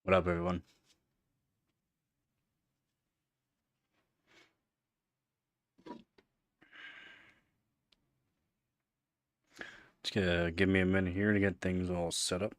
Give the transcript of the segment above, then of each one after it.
What up, everyone? Just give me a minute here to get things all set up.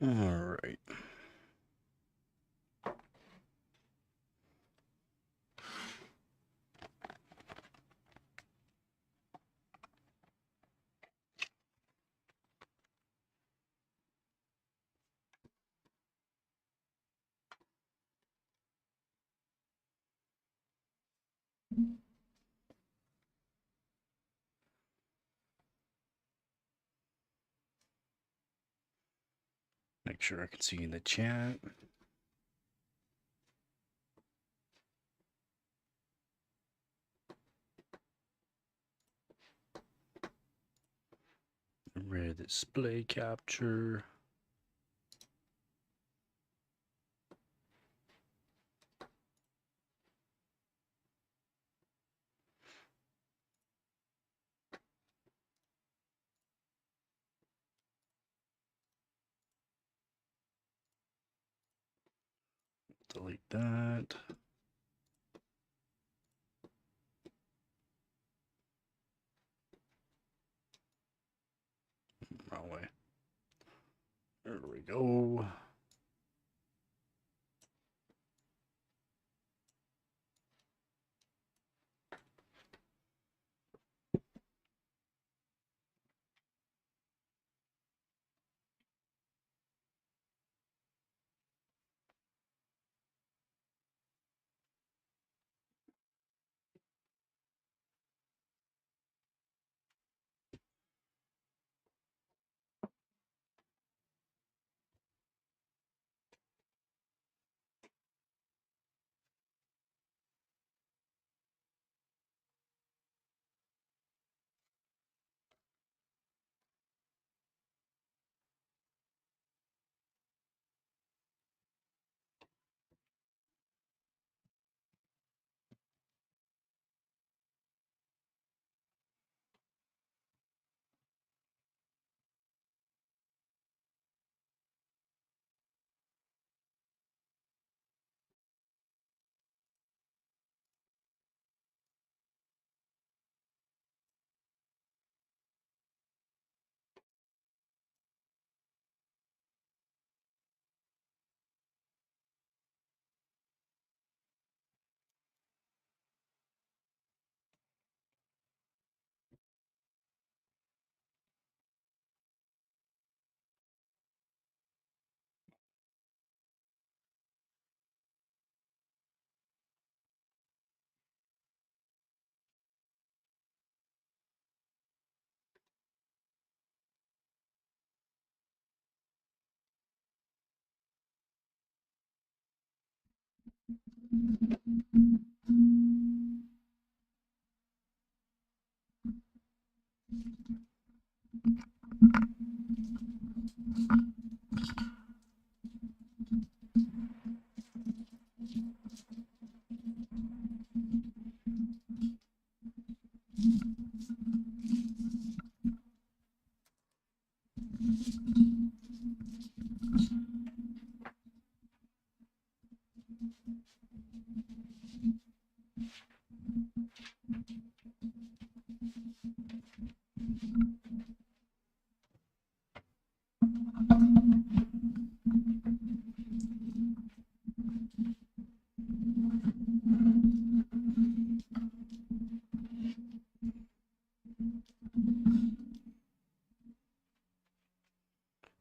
All right. Make sure I can see in the chat. Red display capture. Delete that. Wrong way. There we go.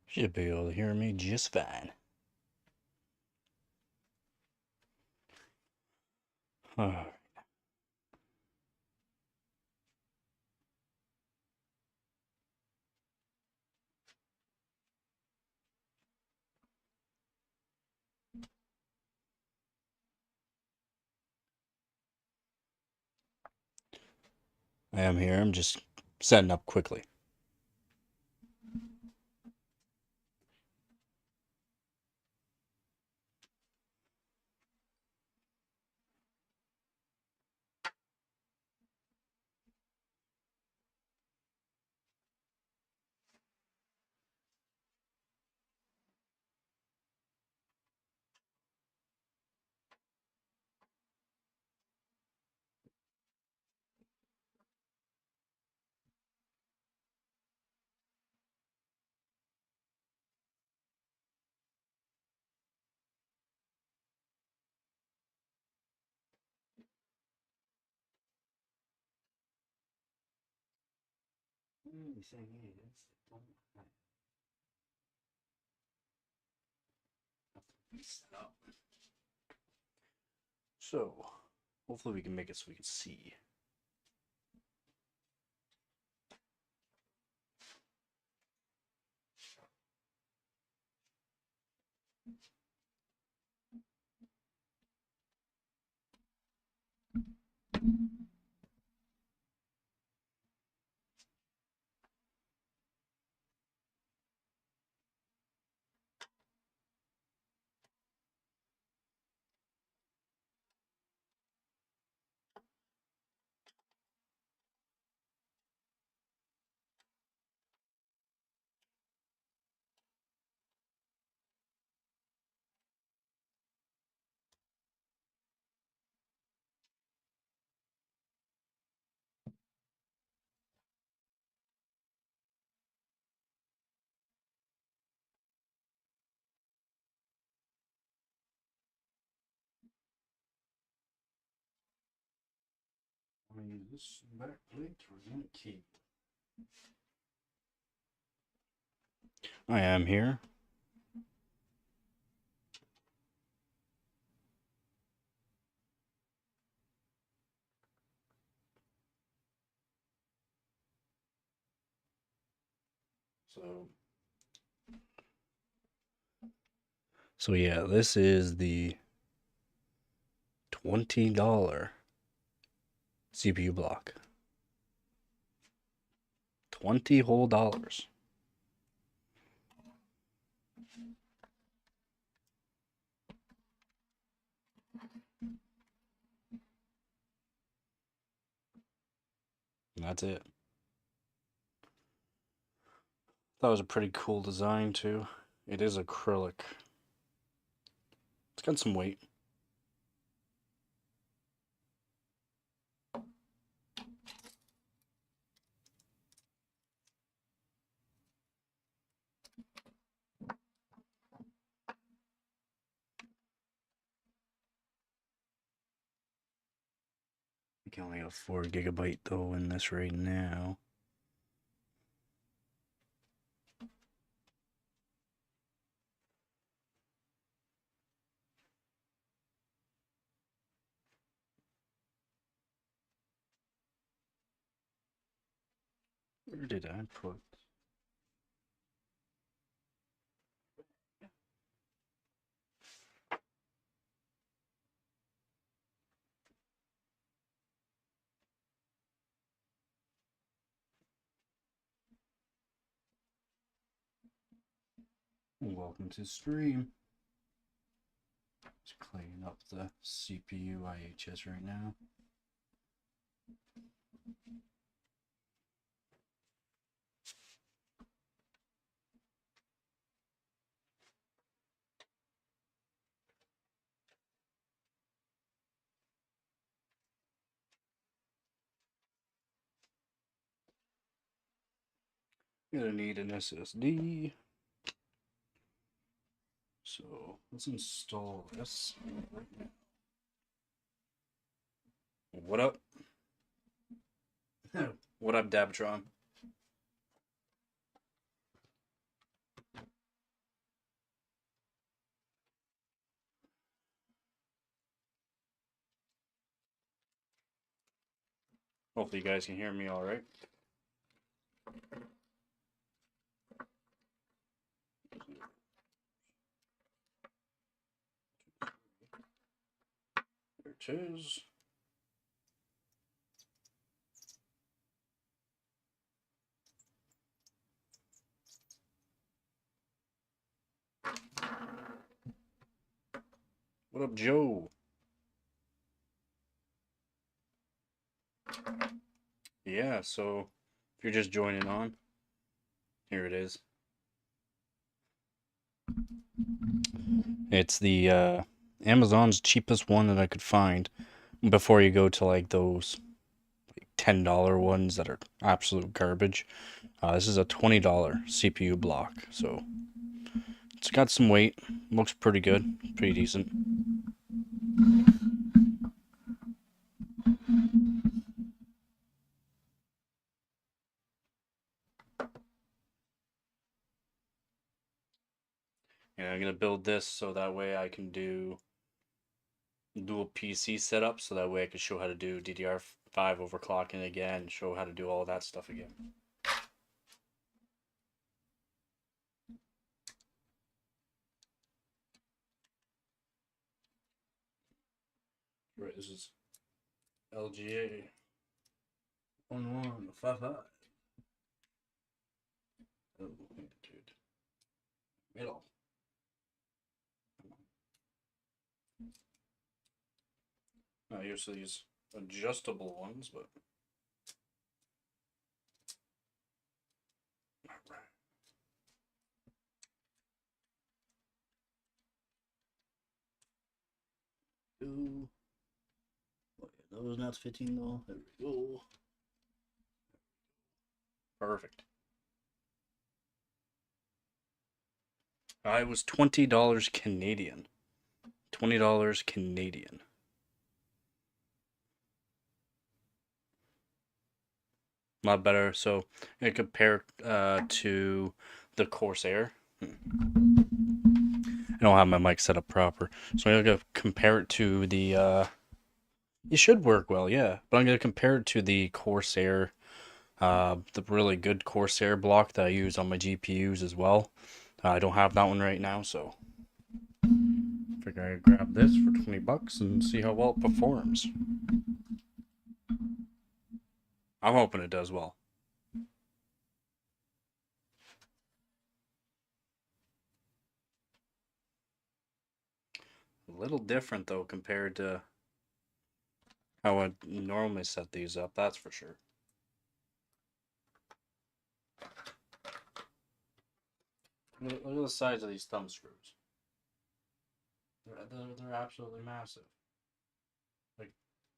Should be able to hear me just fine. All right. I am here. I'm just setting up quickly. So, hopefully we can make it so we can see. I'm going to use this back plate to resume key. I am here. So yeah, this is the $20 CPU block. 20 whole dollars. And that's it. That was a pretty cool design too. It is acrylic. It's got some weight. I can only have 4 GB though in this right now. Where did I put? Welcome to stream. Just cleaning up the CPU IHS right now. Gonna need an SSD. So let's install this right now. What up? What up, Dabtron? Hopefully you guys can hear me all right. There it is. What up, Joe? Yeah, so if you're just joining on, here it is. It's the Amazon's cheapest one that I could find before you go to like those $10 ones that are absolute garbage. This is a $20 CPU block, so it's got some weight, looks pretty good, pretty decent. And I'm gonna build this so that way I can do dual PC setup, so that way I can show how to do DDR5 overclocking again, show how to do all that stuff again. Right, this is LGA 1155. Oh, dude. Middle. I usually use adjustable ones, but alright. Ooh. Oh, yeah, those nuts 15 though. There we go. Perfect. It was $20 Canadian. $20 Canadian. A lot better. So I compare to the Corsair. I don't have my mic set up proper, so I'm gonna compare it to the. It should work well, yeah, but I'm gonna compare it to the Corsair, the really good Corsair block that I use on my GPUs as well. I don't have that one right now, so figure I'd grab this for $20 and see how well it performs. I'm hoping it does well. A little different though compared to how I normally set these up, that's for sure. Look at the size of these thumb screws. They're absolutely massive. Like,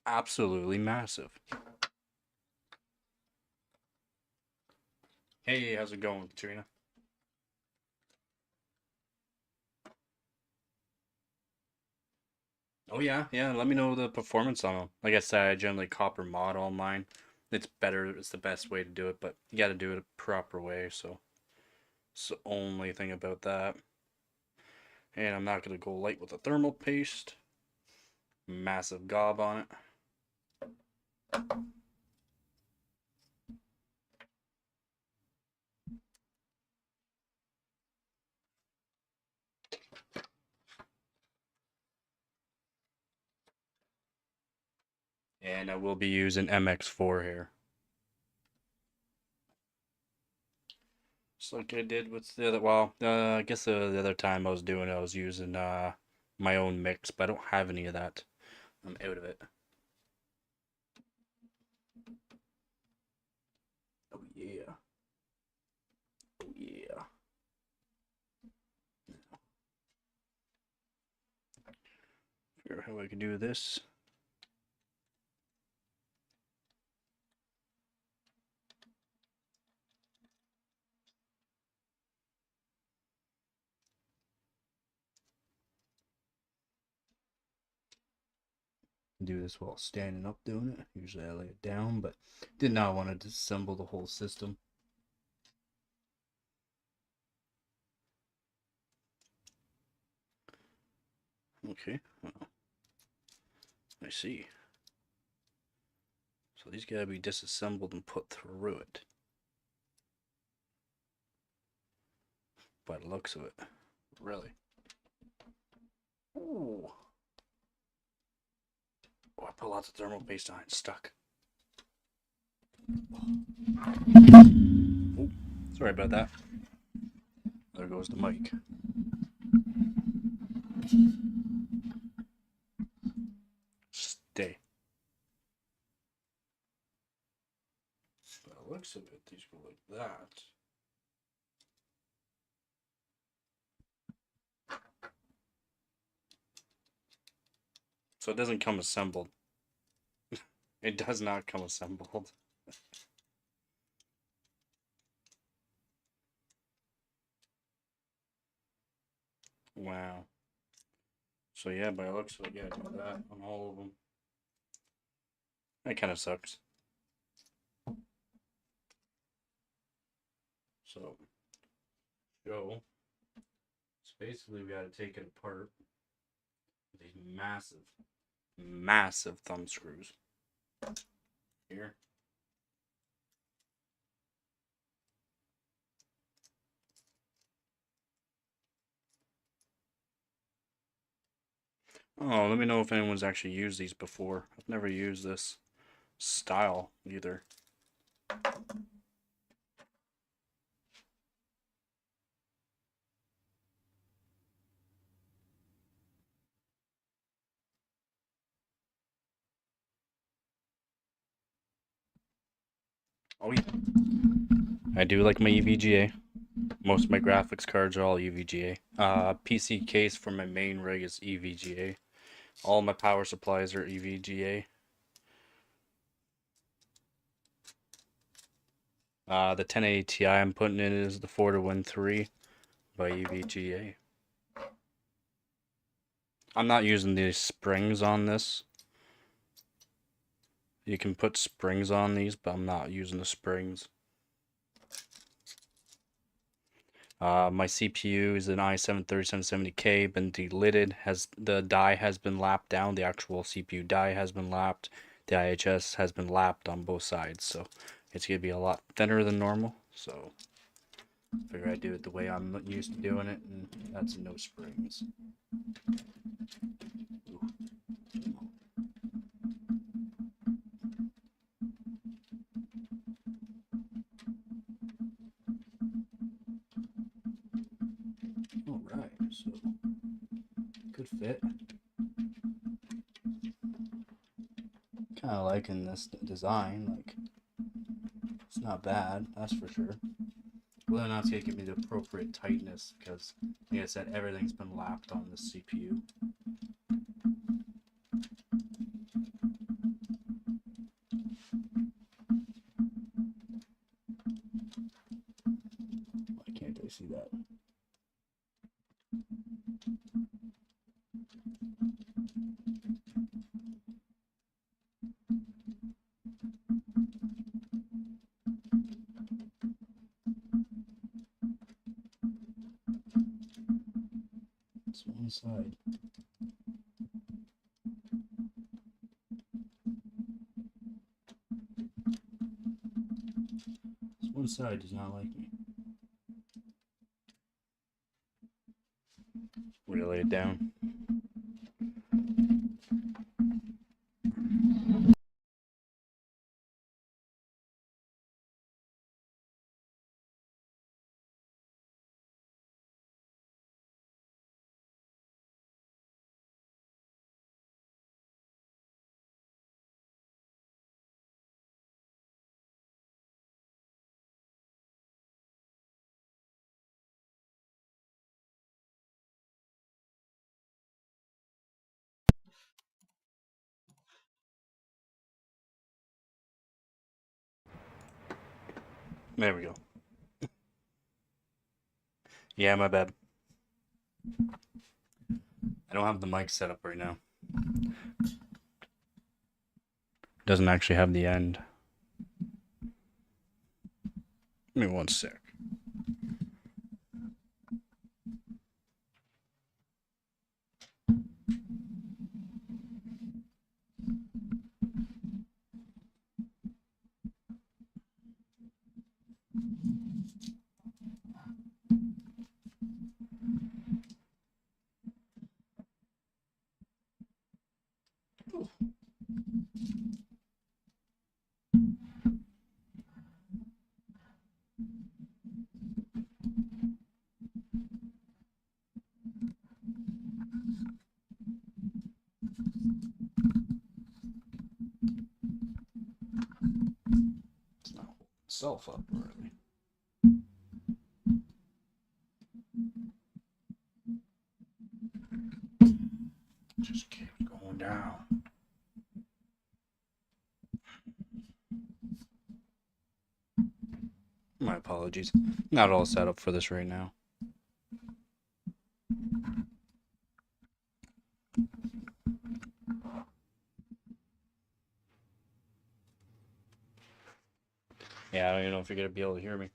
absolutely massive. Hey, how's it going, Katrina? Oh yeah, yeah. Let me know the performance on them. Like I said, I generally copper mod all mine. It's better. It's the best way to do it, but you got to do it a proper way. So it's the only thing about that. And I'm not gonna go light with the thermal paste. Massive gob on it. And I will be using MX4 here. Just like I did with the other, well, I guess the other time I was doing it, I was using my own mix, but I don't have any of that. I'm out of it. Oh yeah. Oh yeah. Figure out how I can do this. Do this while standing up doing it. Usually I lay it down, but did not want to disassemble the whole system. Okay, well, I see. So these gotta be disassembled and put through it. By the looks of it. Really. Ooh. Oh, I put lots of thermal paste on it. It's stuck. Oh, sorry about that. There goes the mic. the looks of it, these go like that. So it doesn't come assembled. It does not come assembled. Wow. So yeah, by the looks of it, yeah, do that on all of them. That kind of sucks. So, so basically we got to take it apart with these massive, massive thumb screws. Here. Oh, let me know if anyone's actually used these before. I've never used this style either. Oh yeah. I do like my EVGA. Most of my graphics cards are all EVGA. PC case for my main rig is EVGA. All my power supplies are EVGA. The 1080 Ti I'm putting in is the 4-to-Win-3 by EVGA. I'm not using these springs on this. You can put springs on these, but I'm not using the springs. My CPU is an i7-3770K, been delidded. The die has been lapped down. The actual CPU die has been lapped. The IHS has been lapped on both sides, so it's gonna be a lot thinner than normal. So I figure I do it the way I'm used to doing it, and that's no springs. All right, so good fit. Kind of liking this design. Like, it's not bad, that's for sure. Whether or not it's gonna give me the appropriate tightness, because like I said, everything's been lapped on this CPU. Why can't I see that? It's one side. This one side does not like me. We're gonna lay it down. There we go. Yeah, my bad. I don't have the mic set up right now. Doesn't actually have the end. Give me one sec. myself up already. Just keeps going down. My apologies. Not all set up for this right now. Yeah, I don't even know if you're going to be able to hear me.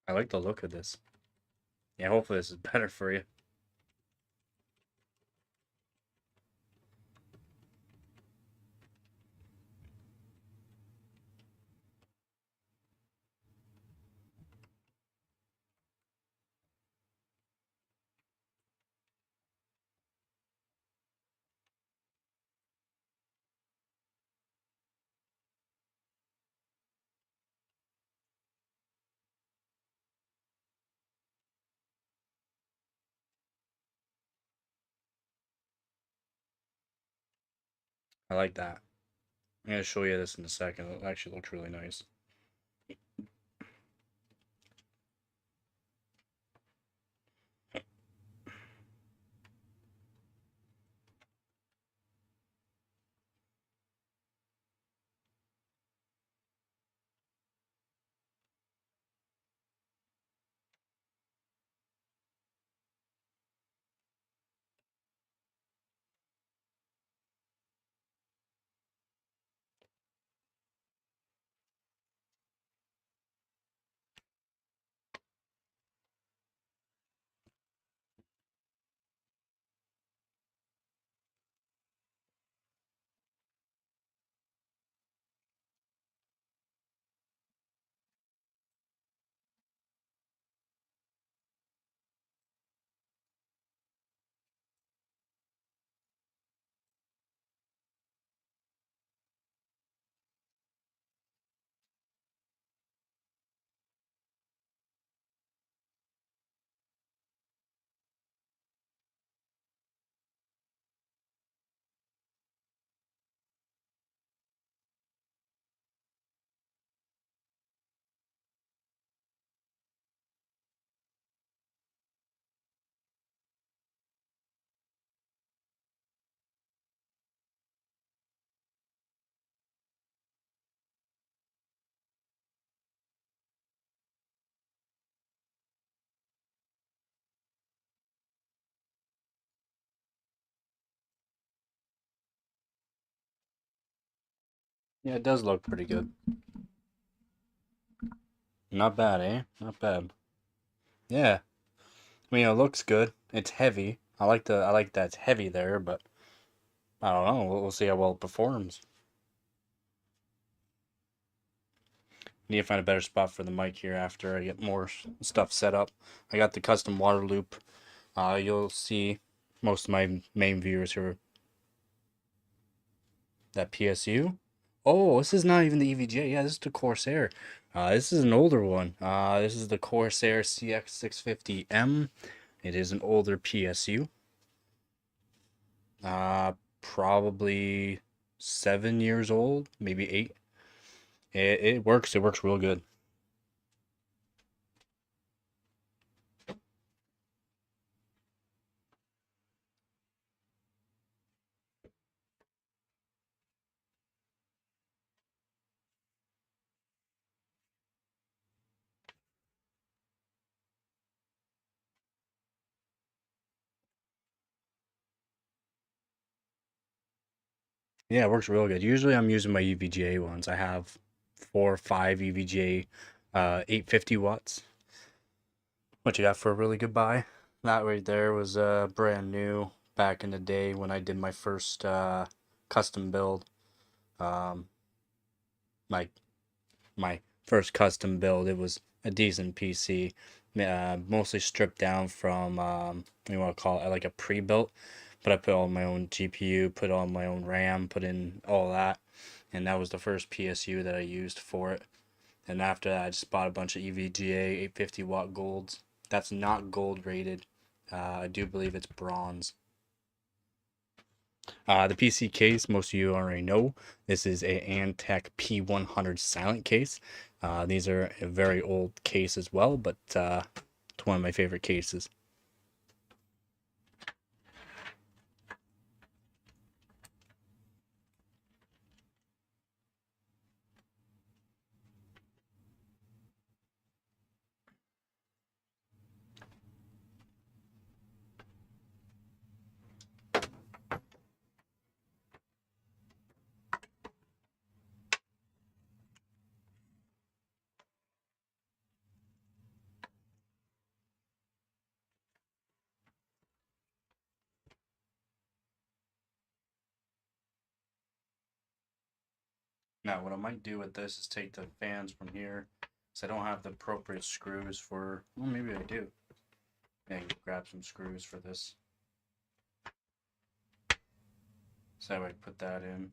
I like the look of this. Yeah, hopefully this is better for you. I like that. I'm going to show you this in a second. It actually looks really nice. Yeah, it does look pretty good. Not bad, eh? Not bad. Yeah. I mean, it looks good. It's heavy. I like that it's heavy there, but I don't know. We'll see how well it performs. Need to find a better spot for the mic here after I get more stuff set up. I got the custom water loop. You'll see most of my main viewers here. That PSU. Oh, this is not even the EVGA. Yeah, this is the Corsair. This is an older one. This is the Corsair CX650M. It is an older PSU. Probably 7 years old, maybe 8. It works. It works real good. Yeah, it works real good. Usually I'm using my EVGA ones. I have 4 or 5 EVGA 850 watts. What you got for a really good buy? That right there was brand new back in the day when I did my first custom build. Um, my my first custom build. It was a decent PC, mostly stripped down from you want to call it like a pre-built, but I put all my own GPU, put on my own RAM, put in all that, and that was the first PSU that I used for it. And after that, I just bought a bunch of EVGA 850 watt golds. That's not gold rated. I do believe it's bronze. The PC case, most of you already know, this is a Antec P100 silent case. These are a very old case as well, but it's one of my favorite cases. Now, what I might do with this is take the fans from here, because I don't have the appropriate screws for, well, maybe I do. Yeah, grab some screws for this. So I would put that in.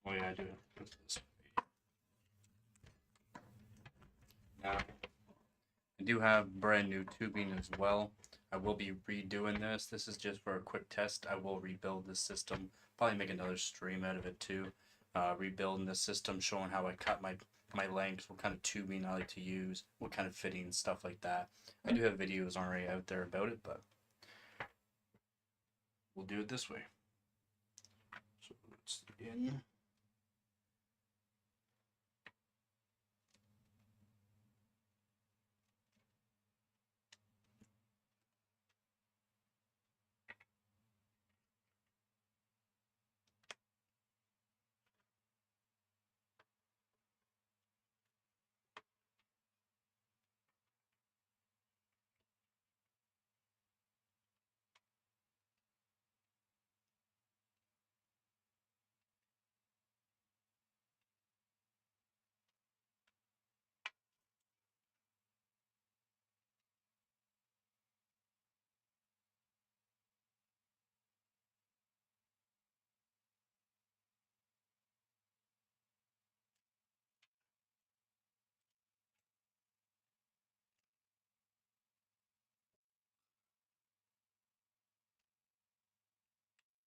Oh yeah, I do. Put this. Now, I do have brand new tubing as well. I will be redoing this. This is just for a quick test. I will rebuild this system. Probably make another stream out of it too. Rebuilding the system, showing how I cut my lengths, what kind of tubing I like to use, what kind of fitting, stuff like that. I do have videos already out there about it, but we'll do it this way. So it's in.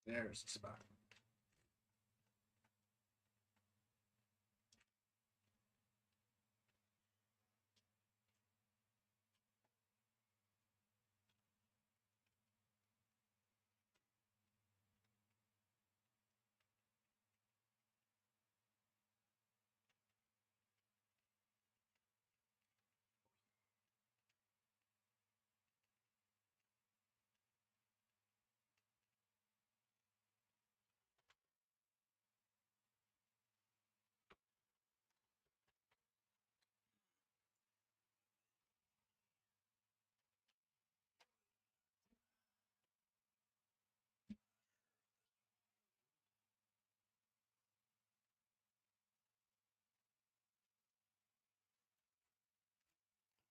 There's the spot.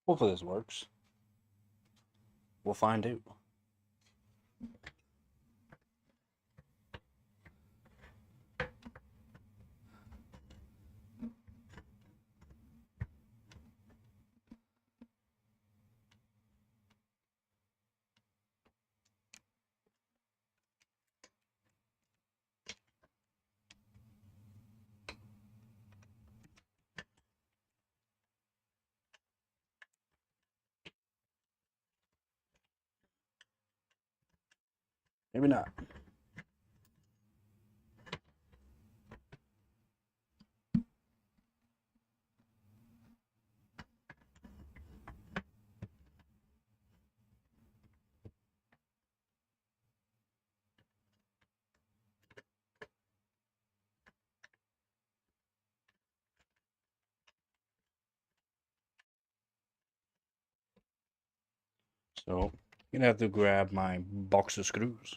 Hopefully this works. We'll find out. Maybe not. So I'm gonna have to grab my box of screws.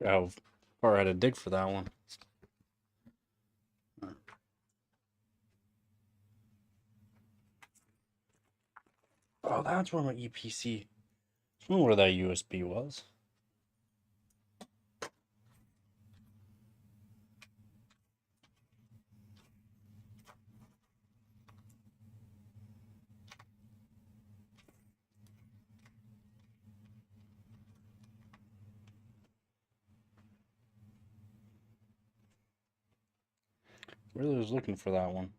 How far I had to dig for that one. Oh, that's where my EPC. I don't know where that USB was. Really was looking for that one.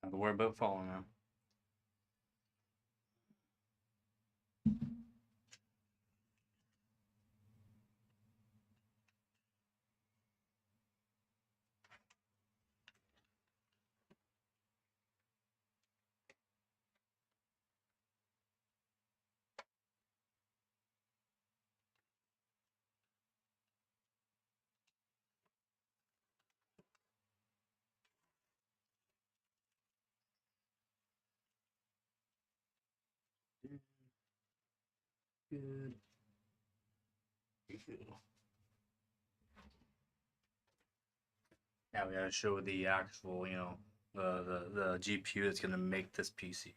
Not to worry about falling now. Good. Now we gotta show the actual, the GPU that's gonna make this PC.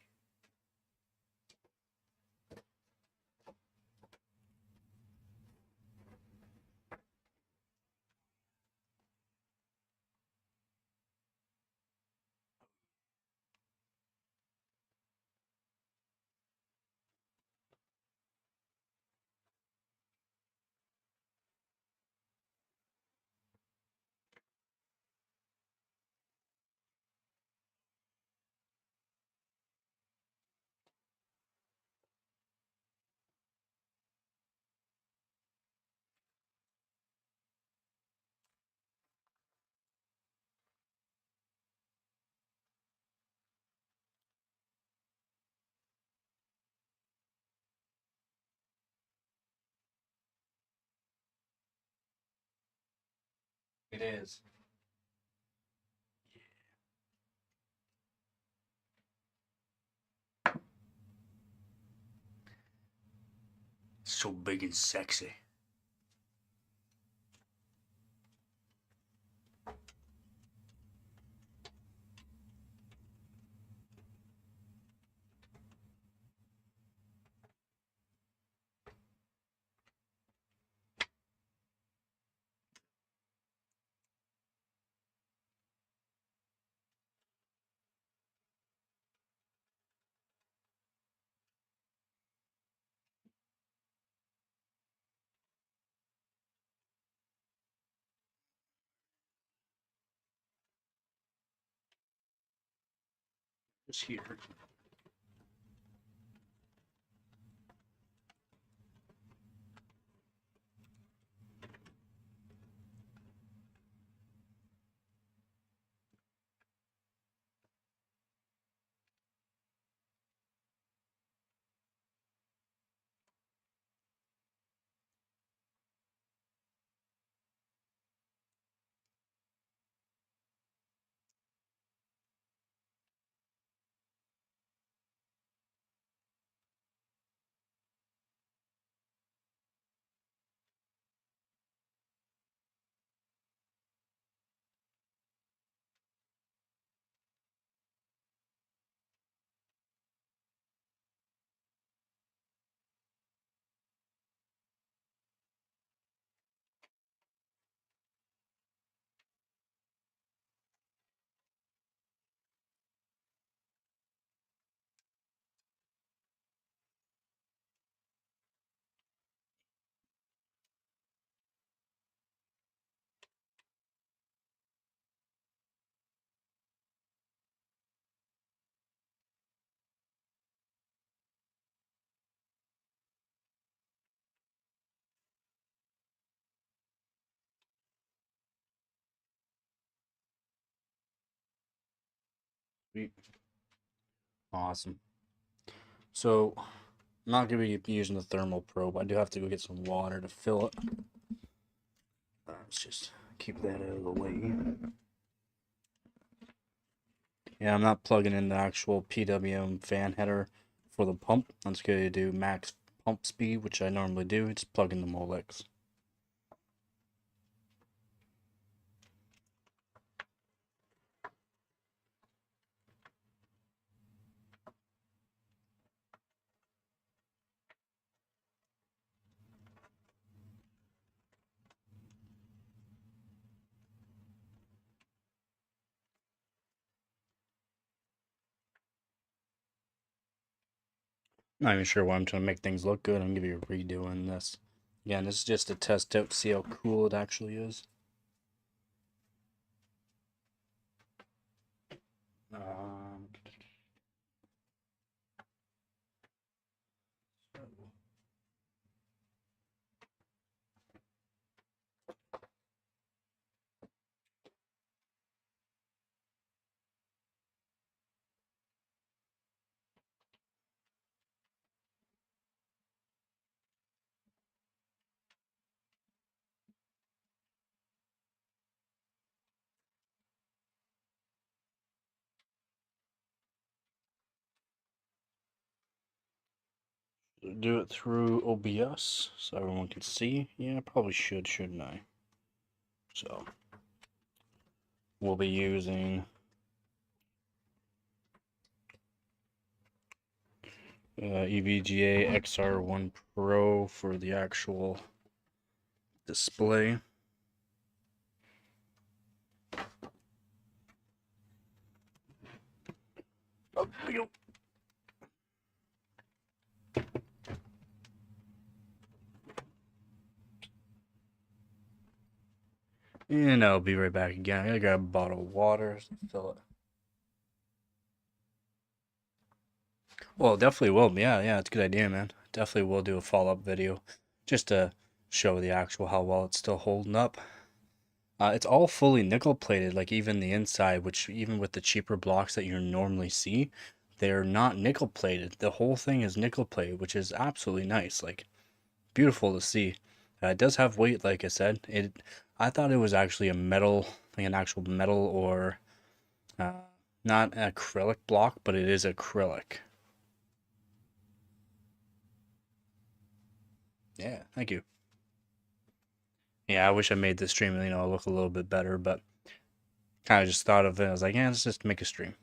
It is. So big and sexy. Just here. Sweet. Awesome. So, I'm not going to be using the thermal probe. I do have to go get some water to fill it. Let's just keep that out of the way. Yeah, I'm not plugging in the actual PWM fan header for the pump. I'm just going to do max pump speed, which I normally do. Just plug in the Molex. Not even sure why I'm trying to make things look good. I'm going to be redoing this. Again, this is just a test out to see how cool it actually is. Um, Do it through OBS so everyone can see. Yeah, I probably should, shouldn't I? So we'll be using EVGA XR1 Pro for the actual display. Oh, there we go. And I'll be right back again. I gotta grab a bottle of water to fill it. Well, definitely will. Yeah, it's a good idea, man. Definitely will do a follow-up video just to show the actual how well it's still holding up. It's all fully nickel plated, like even the inside, which even with the cheaper blocks that you normally see, they're not nickel plated. The whole thing is nickel plated, which is absolutely nice. Like beautiful to see. It does have weight, like I said. I thought it was actually a metal, like an actual metal or uh, not an acrylic block, but it is acrylic. Yeah, thank you. Yeah, I wish I made the stream, look a little bit better, but kind of just thought of it. I was like, yeah, let's just make a stream.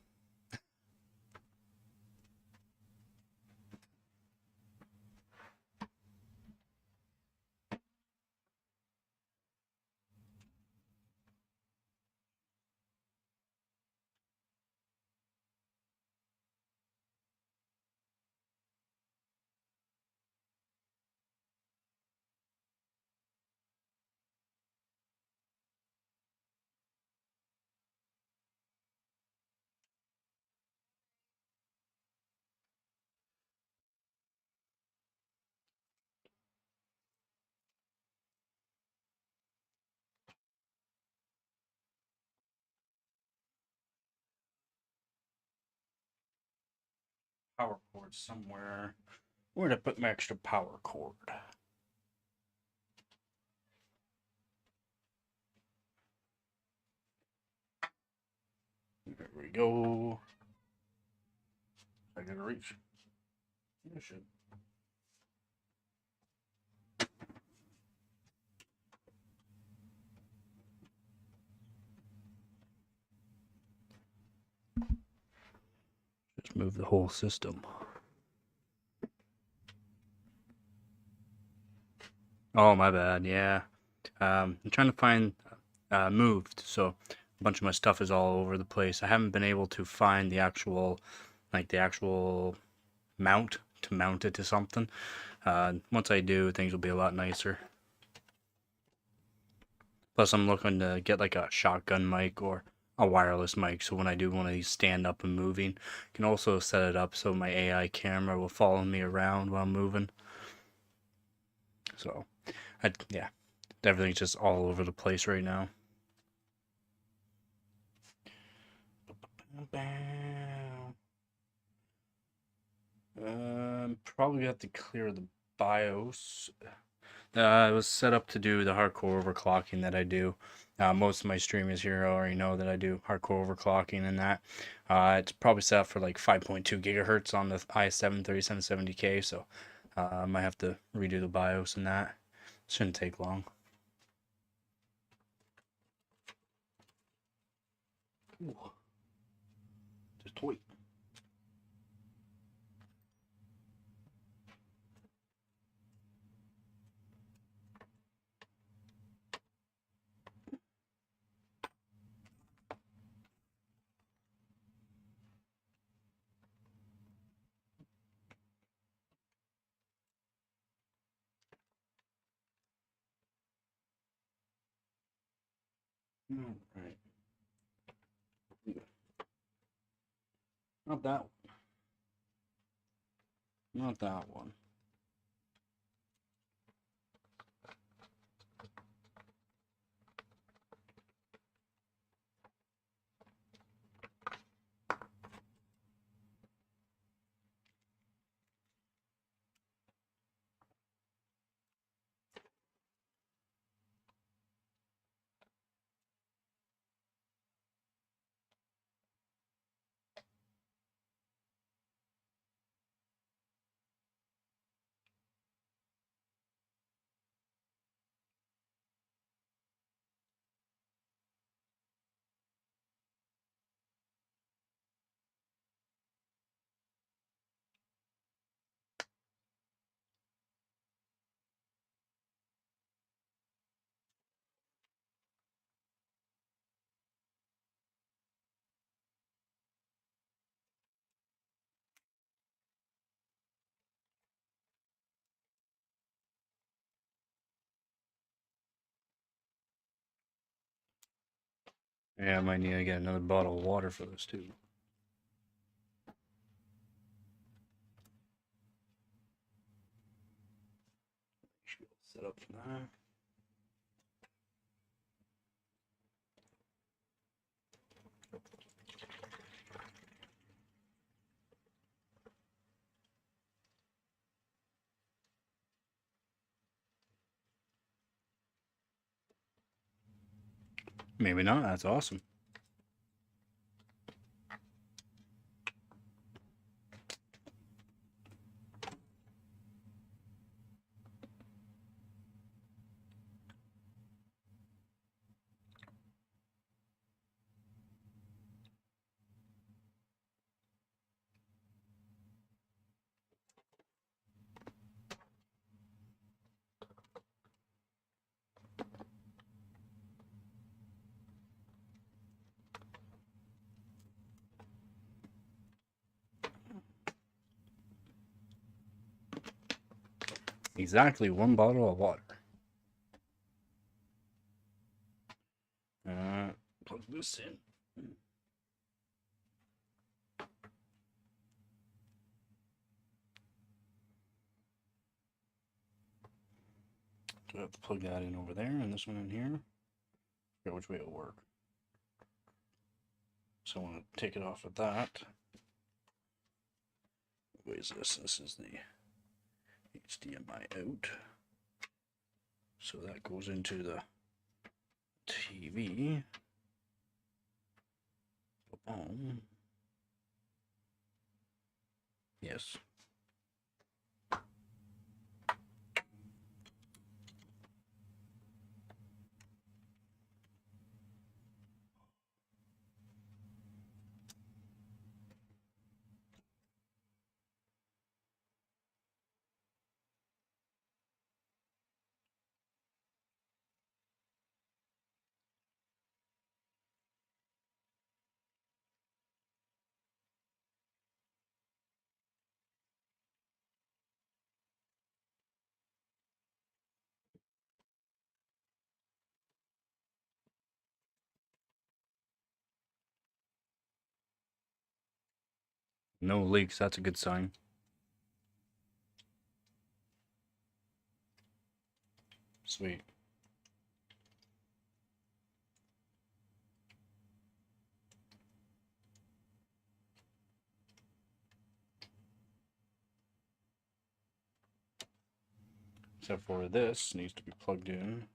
Power cord somewhere. Where to put my extra power cord? There we go. I gotta reach. I should. Just move the whole system. Oh, my bad. Yeah. I'm trying to find moved, so a bunch of my stuff is all over the place. I haven't been able to find the actual mount to mount it to something. Once I do, things will be a lot nicer. Plus, I'm looking to get like a shotgun mic or a wireless mic, so when I do one of these stand up and moving, I can also set it up so my AI camera will follow me around while moving. So, yeah, everything's just all over the place right now. Probably have to clear the BIOS. It was set up to do the hardcore overclocking that I do. Most of my streamers here already know that I do hardcore overclocking and that. It's probably set up for like 5.2 gigahertz on the i7 3770K, so I might have to redo the BIOS and that. Shouldn't take long. Ooh. Just wait. All right. Not that one. Not that one. Yeah, I might need to get another bottle of water for this too. Should be able to set up for that. Maybe not. That's awesome. Exactly one bottle of water. Plug this in. So I have to plug that in over there and this one in here. Forget which way it'll work. So I want to take it off of that. What is this? This is the HDMI out. So that goes into the TV. Yes. No leaks, that's a good sign. Sweet. Except for this needs to be plugged in.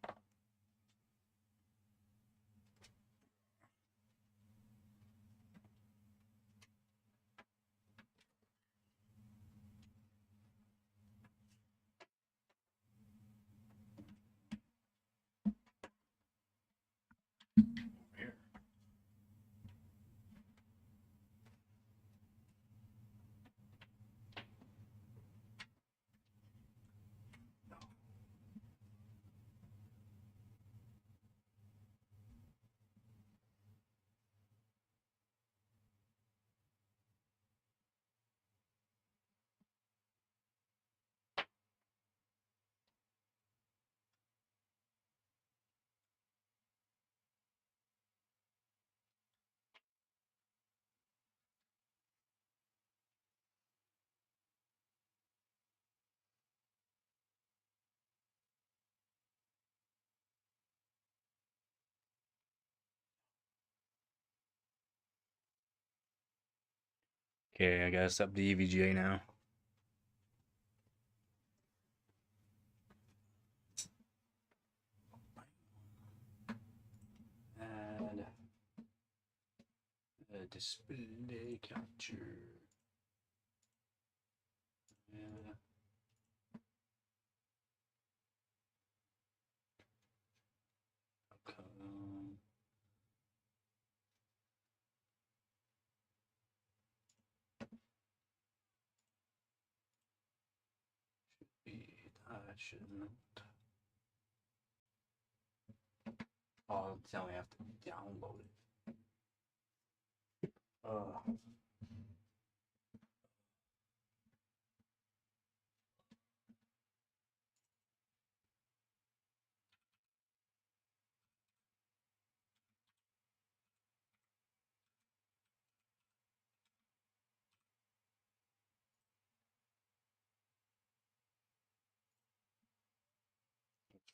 Here. Okay, I gotta set up the EVGA now. Add a display capture. Yeah. That shouldn't. Oh, tell me I have to download it.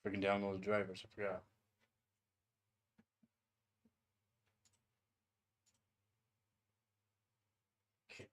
Freaking download the drivers. I forgot. Okay.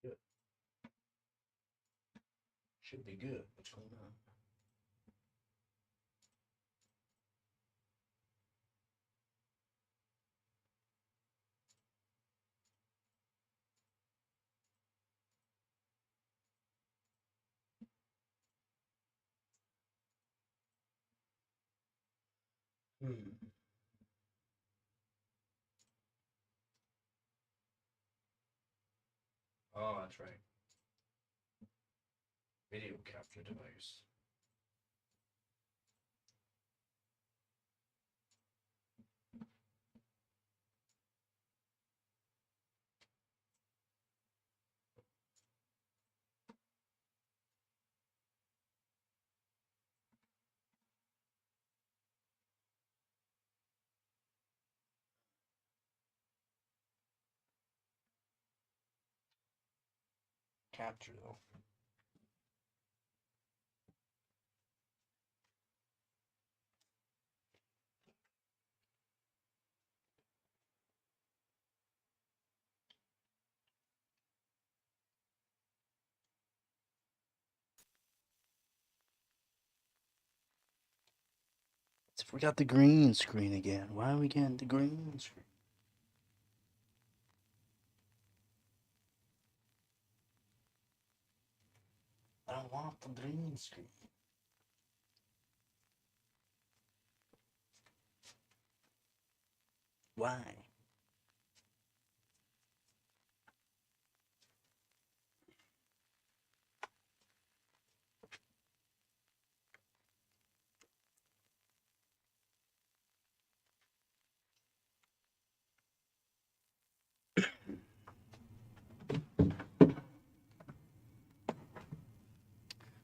Good. Should be good. What's going on? Hmm. Oh, that's right. Video capture device. Capture though. I forgot the green screen again. Why are we getting the green screen? I don't want the green screen. Why?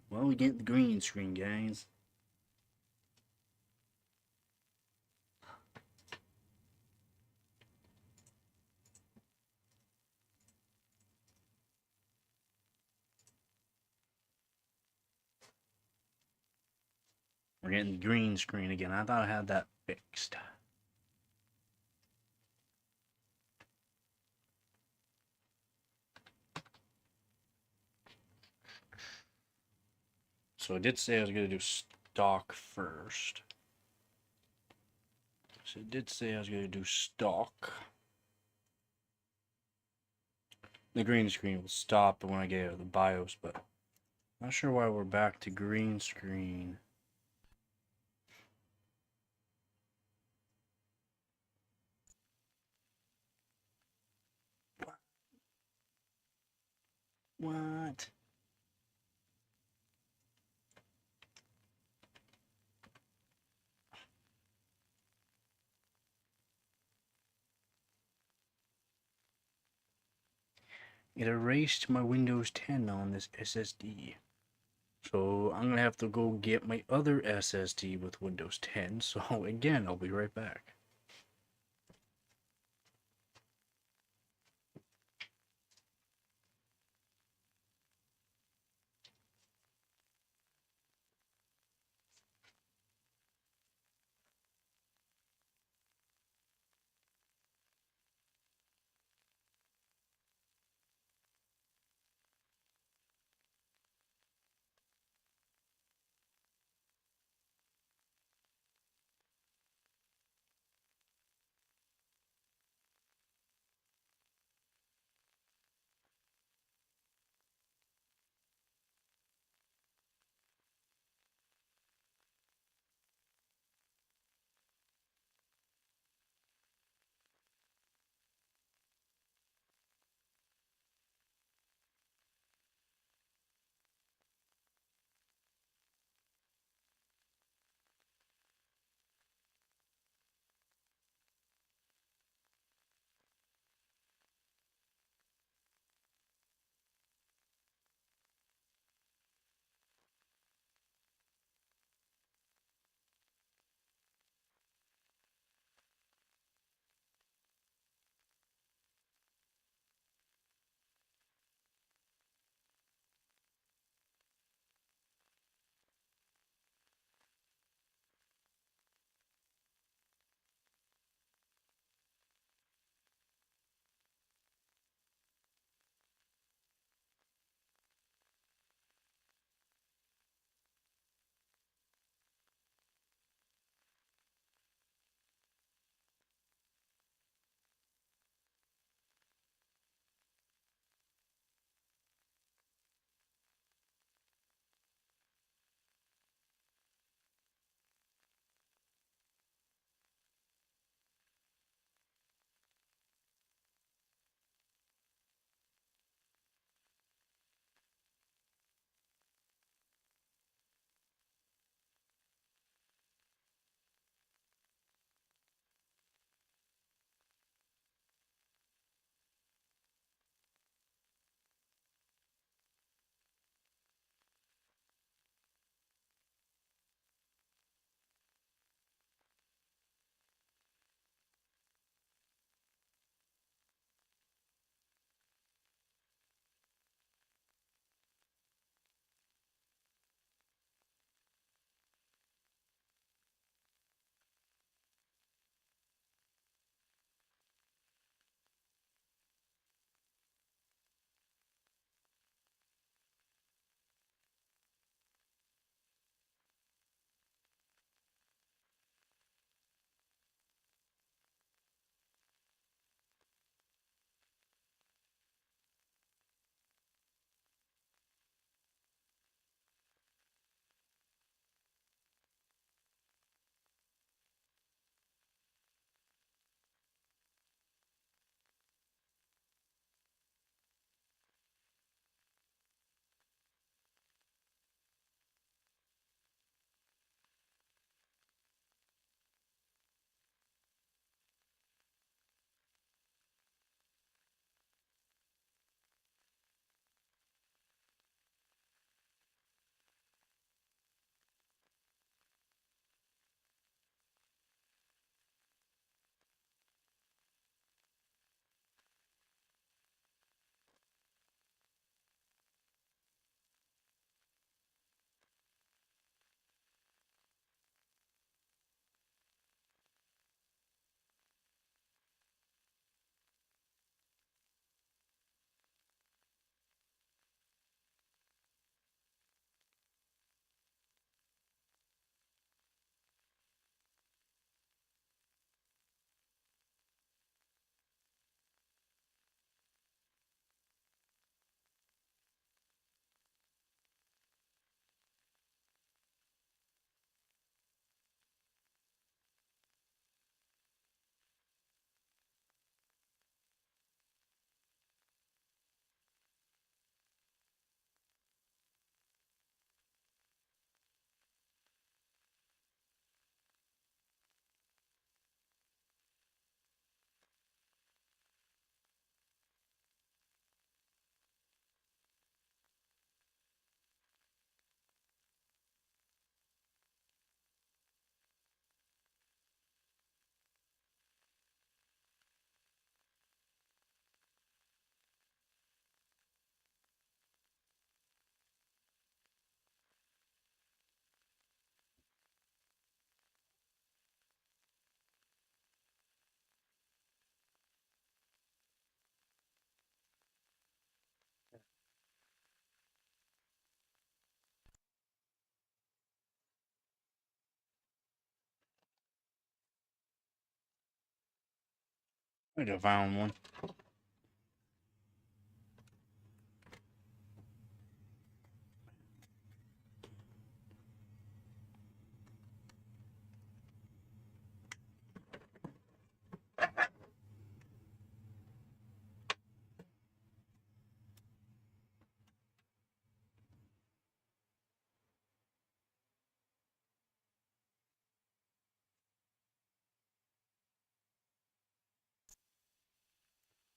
Why are we getting the green screen, guys? We're getting the green screen again. I thought I had that fixed. So I did say I was going to do stock first. So I did say I was going to do stock. The green screen will stop when I get out of the BIOS, but not sure why we're back to green screen. What? It erased my Windows 10 on this SSD. So I'm gonna have to go get my other SSD with Windows 10. So again, I'll be right back. I think I found one.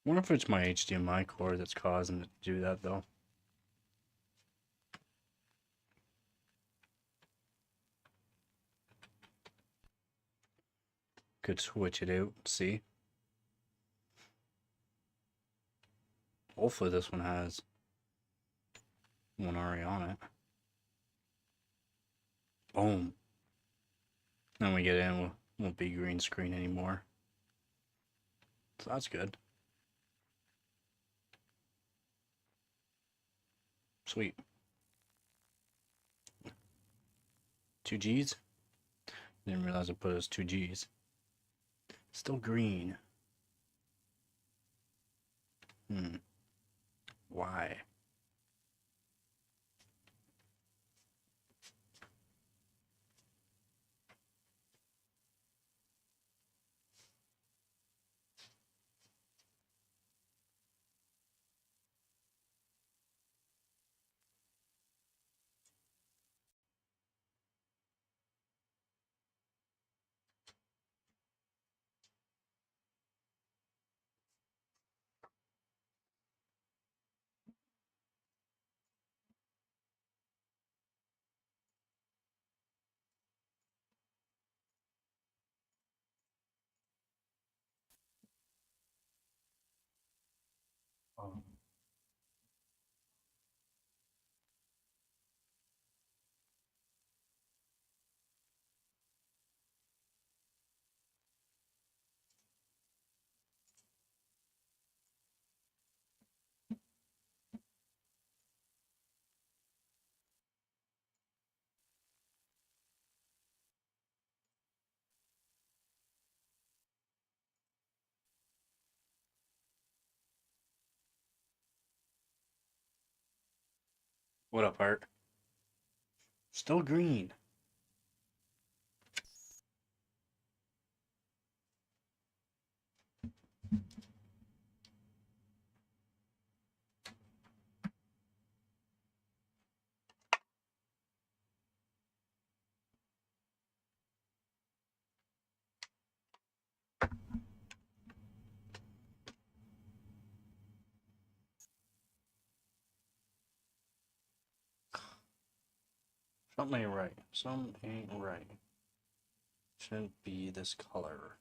I wonder if it's my HDMI cord that's causing it to do that, though. Could switch it out, see? Hopefully this one has one already on it. Boom. Then we get in, won't be green screen anymore. So that's good. Sweet. 2 Gs? Didn't realize I put it as 2 Gs. Still green. Why? What up, Art? Still green. Something ain't right. Something ain't right. Shouldn't be this color.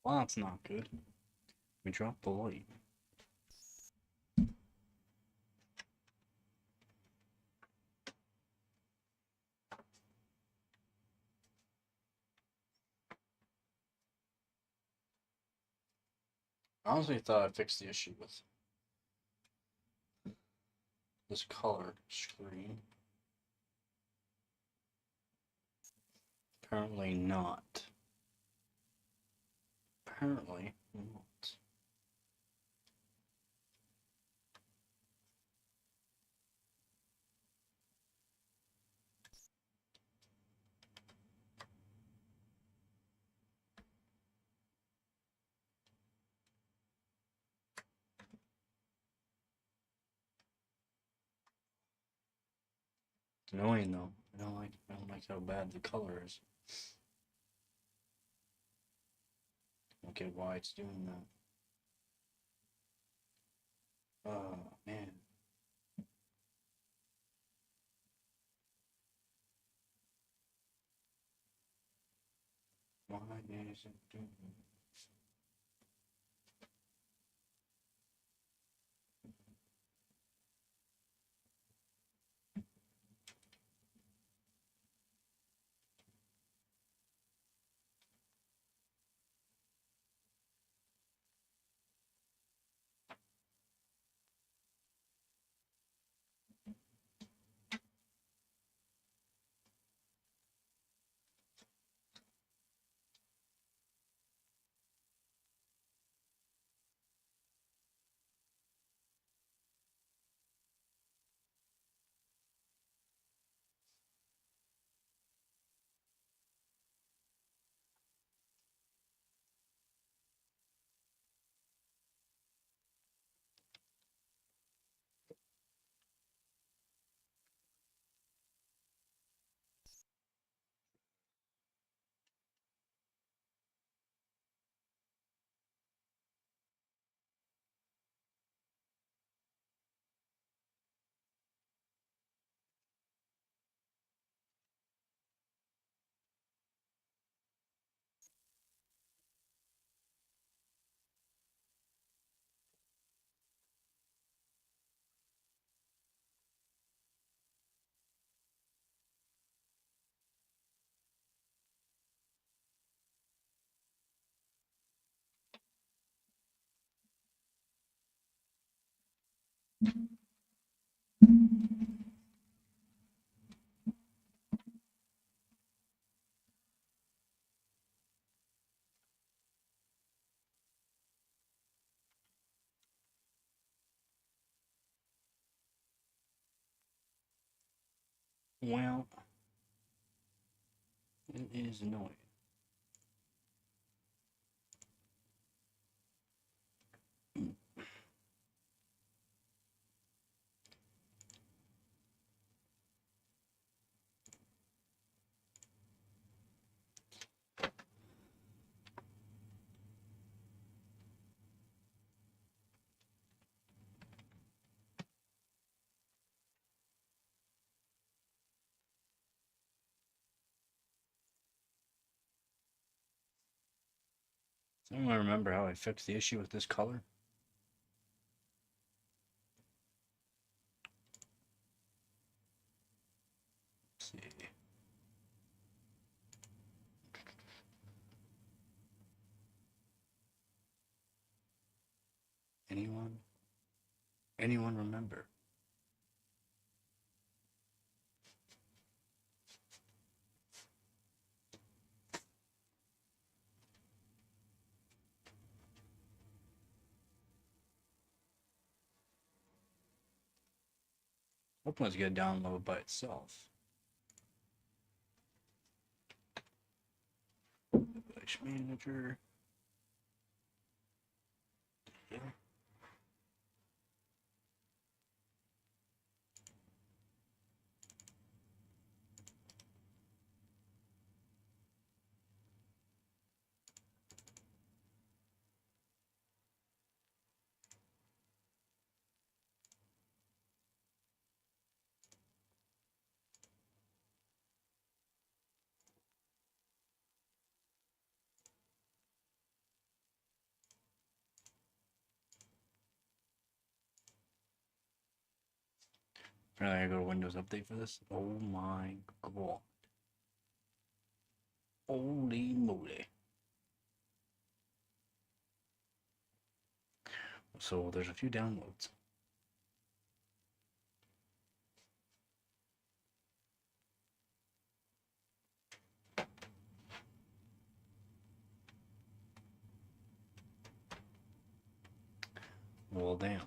Well, that's not good. We dropped the light. I honestly thought I fixed the issue with this color screen. Apparently not. Apparently not. It's annoying though. I don't like how bad the color is. I don't get why it's doing that. Oh man. Why is it doing that? Well, it is annoying. I don't remember how I fixed the issue with this color. Let's see. Anyone? Anyone remember? Hopefully it's gonna download by itself. Device manager. Yeah. Apparently I gotta go to Windows Update for this. Oh my god. Holy moly. So there's a few downloads. Well, damn.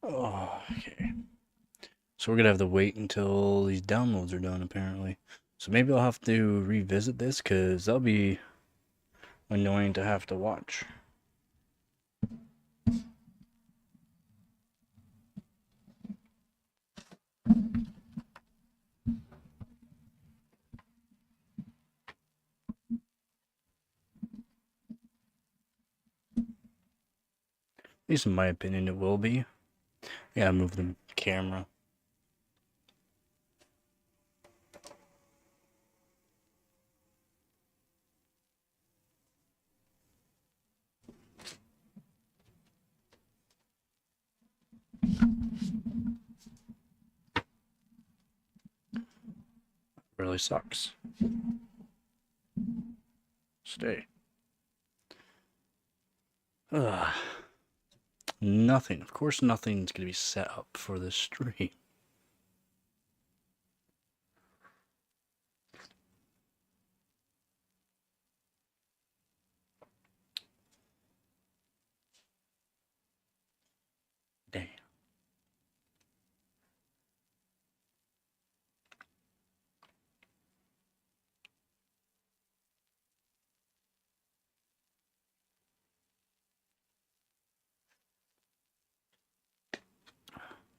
Oh, okay. So we're gonna have to wait until these downloads are done, apparently. So maybe I'll have to revisit this, because that'll be annoying to have to watch. At least in my opinion, it will be. Yeah, move the camera. Really sucks. Stay. Ugh. Nothing. Of course, nothing's gonna be set up for this stream. Damn.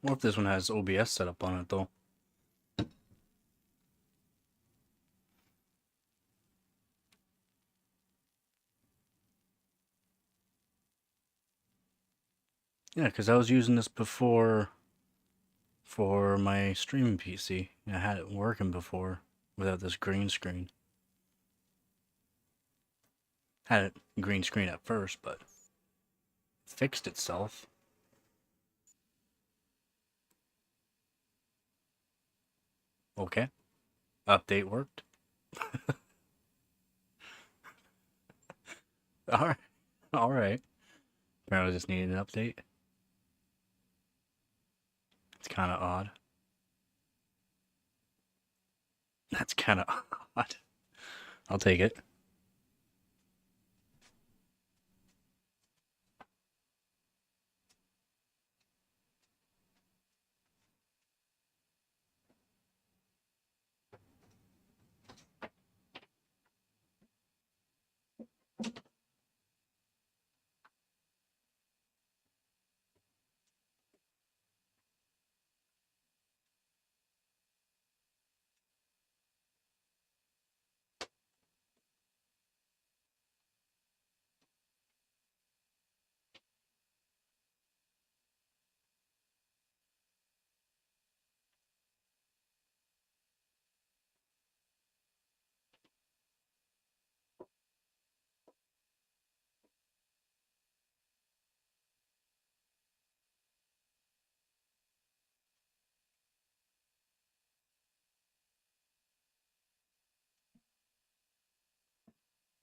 What if this one has OBS set up on it, though? Yeah, because I was using this before for my streaming PC. I had it working before without this green screen. Had it green screen at first, but it fixed itself. Okay. Update worked. Alright. Alright. Apparently just needed an update. It's kind of odd. That's kind of odd. I'll take it.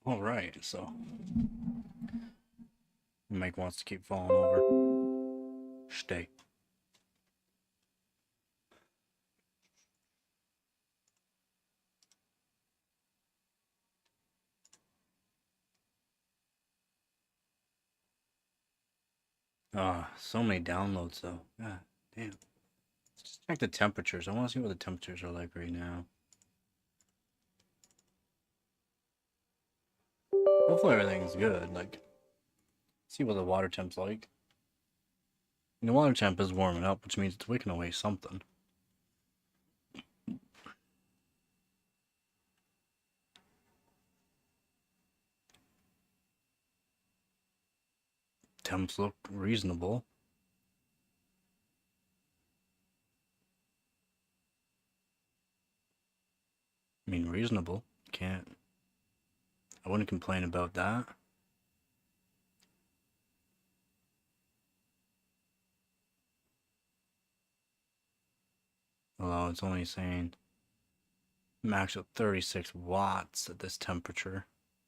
Alright, so Mike wants to keep falling over. Stay. Ah, so many downloads though. God damn. Let's just check the temperatures. I want to see what the temperatures are like right now. Hopefully everything's good. Like, see what the water temp's like. And the water temp is warming up, which means it's wicking away something. Temps look reasonable. I mean, reasonable. Can't. I wouldn't complain about that. Although it's only saying max of 36 watts at this temperature.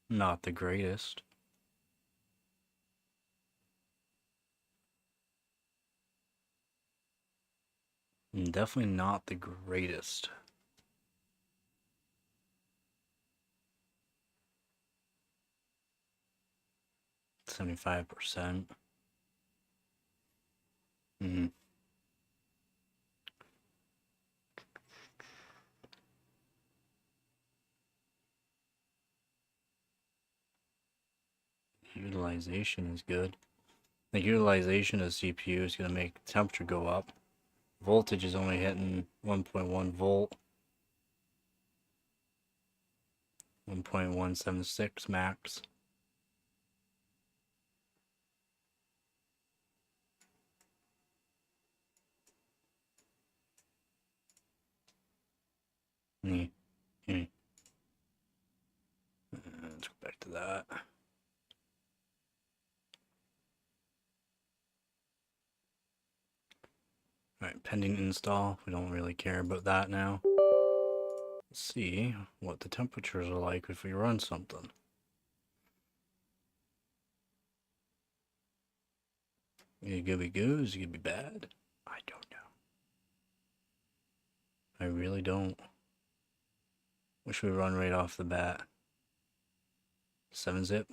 Not the greatest. Definitely not the greatest. 75%. Utilization is good. The utilization of the CPU is going to make temperature go up. Voltage is only hitting 1.1 volt. 1.176 max. Let's go back to that. Alright, pending install. We don't really care about that now. Let's see what the temperatures are like if we run something. Is it gonna be good? Is it gonna be bad? I don't know. I really don't. What should we run right off the bat? 7-zip?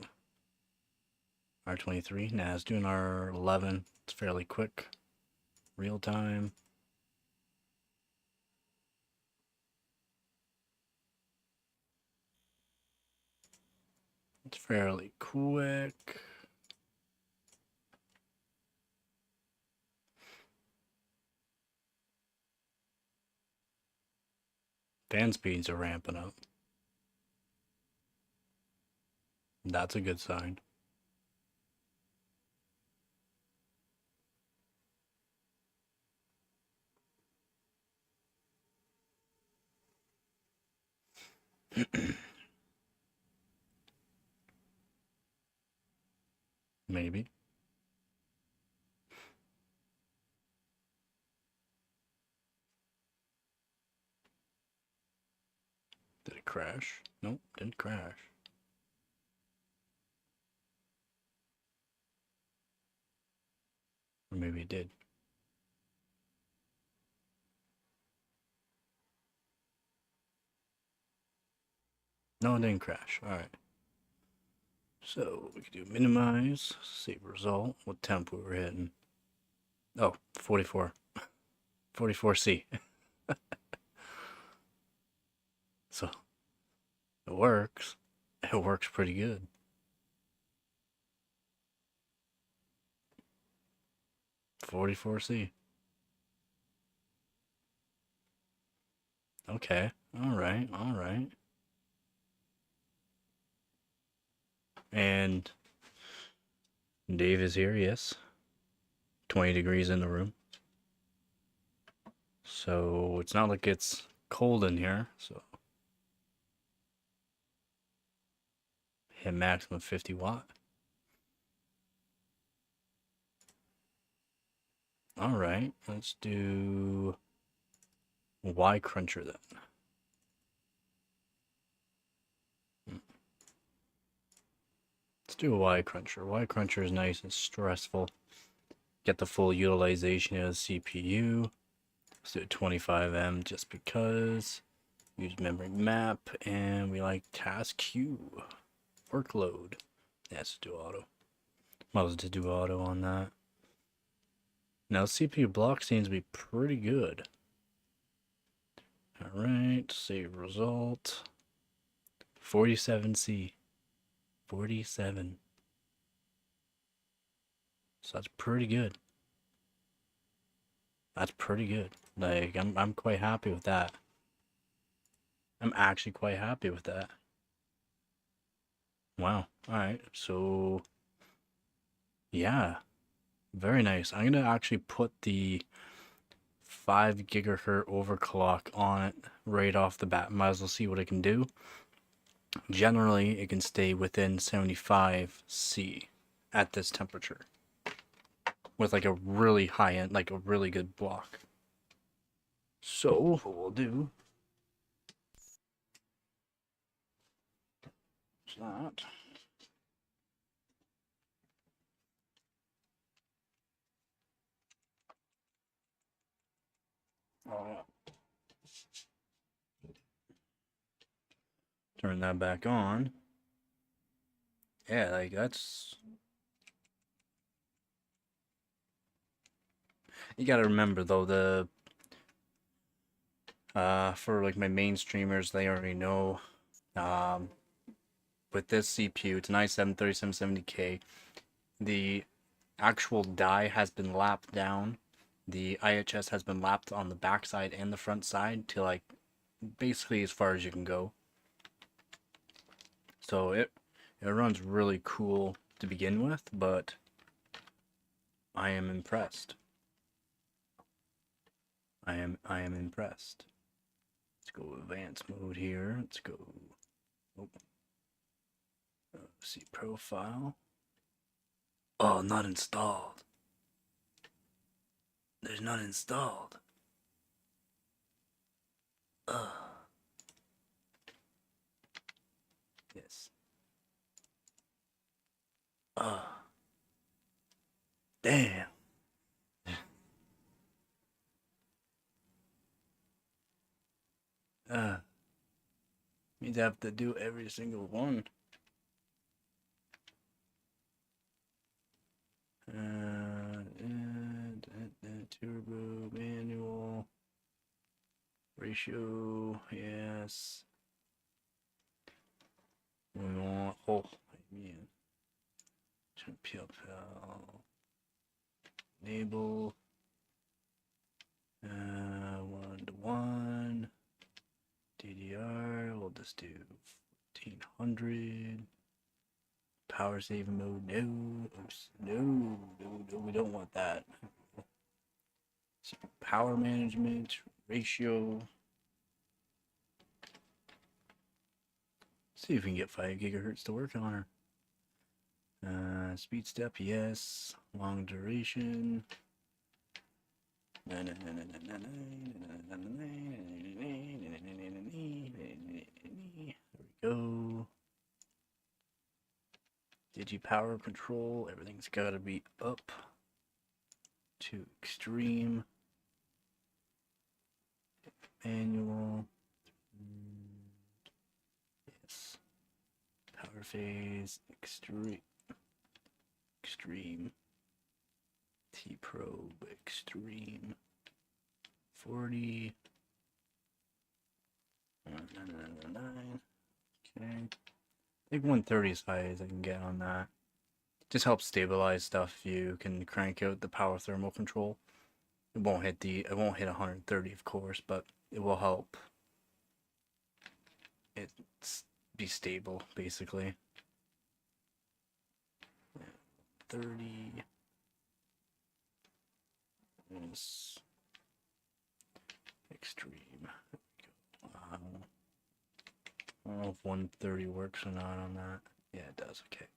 R23? Nah, it's doing R11. It's fairly quick. Real time. It's fairly quick. Fan speeds are ramping up. That's a good sign. Maybe. Did it crash? Nope, didn't crash. Or maybe it did. No, it didn't crash. Alright. So we can do minimize, save result, what temp we were hitting. Oh, 44. 44C. So it works. It works pretty good. $44C. Okay. Alright, alright. And Dave is here, yes. 20 degrees in the room. So it's not like it's cold in here, so hit maximum 50 watt. Alright, let's do Y cruncher then. Let's do a Y cruncher. Y cruncher is nice and stressful. Get the full utilization of the CPU. Let's do 25M just because. Use memory map, and we like task queue. Workload. Yeah, let's do auto. Might as well just do auto on that. Now, CPU block seems to be pretty good. Alright, save result. 47C. 47. So that's pretty good. That's pretty good. Like, I'm quite happy with that. I'm actually quite happy with that. Wow. Alright, so yeah. Very nice. I'm gonna actually put the 5 gigahertz overclock on it right off the bat. Might as well see what it can do. Generally, it can stay within 75C at this temperature with like a really high end, like a really good block. So what we'll do is that. Oh yeah. Turn that back on. Yeah, like that's. You gotta remember though, the for like my main streamers, they already know with this CPU, it's an i7-3770K. The actual die has been lapped down. The IHS has been lapped on the back side and the front side to like basically as far as you can go. So it runs really cool to begin with, but I am impressed. I am impressed. Let's go advanced mode here. Let's go. Oh. See profile. Oh, not installed. There's not installed. Yes. Damn. Means I have to do every single one. Turbo manual ratio, yes. We want man. Turn PLPL. Enable 1:1. DDR, we'll just do 1400. Power saving mode, no. Oops. No, we don't want that. Power management, ratio. See if we can get 5 gigahertz to work on her. Speed step, yes. Long duration. There we go. Digi power control, everything's gotta be up to extreme. Manual. Yes. Power phase, extreme. T-probe, extreme. 40. 999. Okay. I think 130 is high as I can get on that. Just helps stabilize stuff. You can crank out the power thermal control. It won't hit 130, of course, but it will help it be stable, basically. 30. Yes. Extreme. I don't know if 130 works or not on that. Yeah, it does. Okay.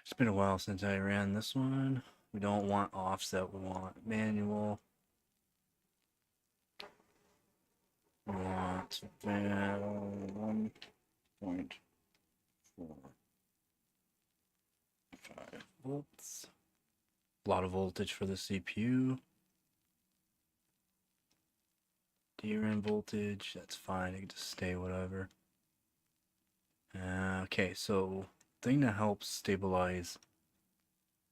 It's been a while since I ran this one. We don't want offset. We want manual. We want 1.45 volts. A lot of voltage for the CPU. DRAM voltage, that's fine. It can just stay whatever. Okay, so thing that helps stabilize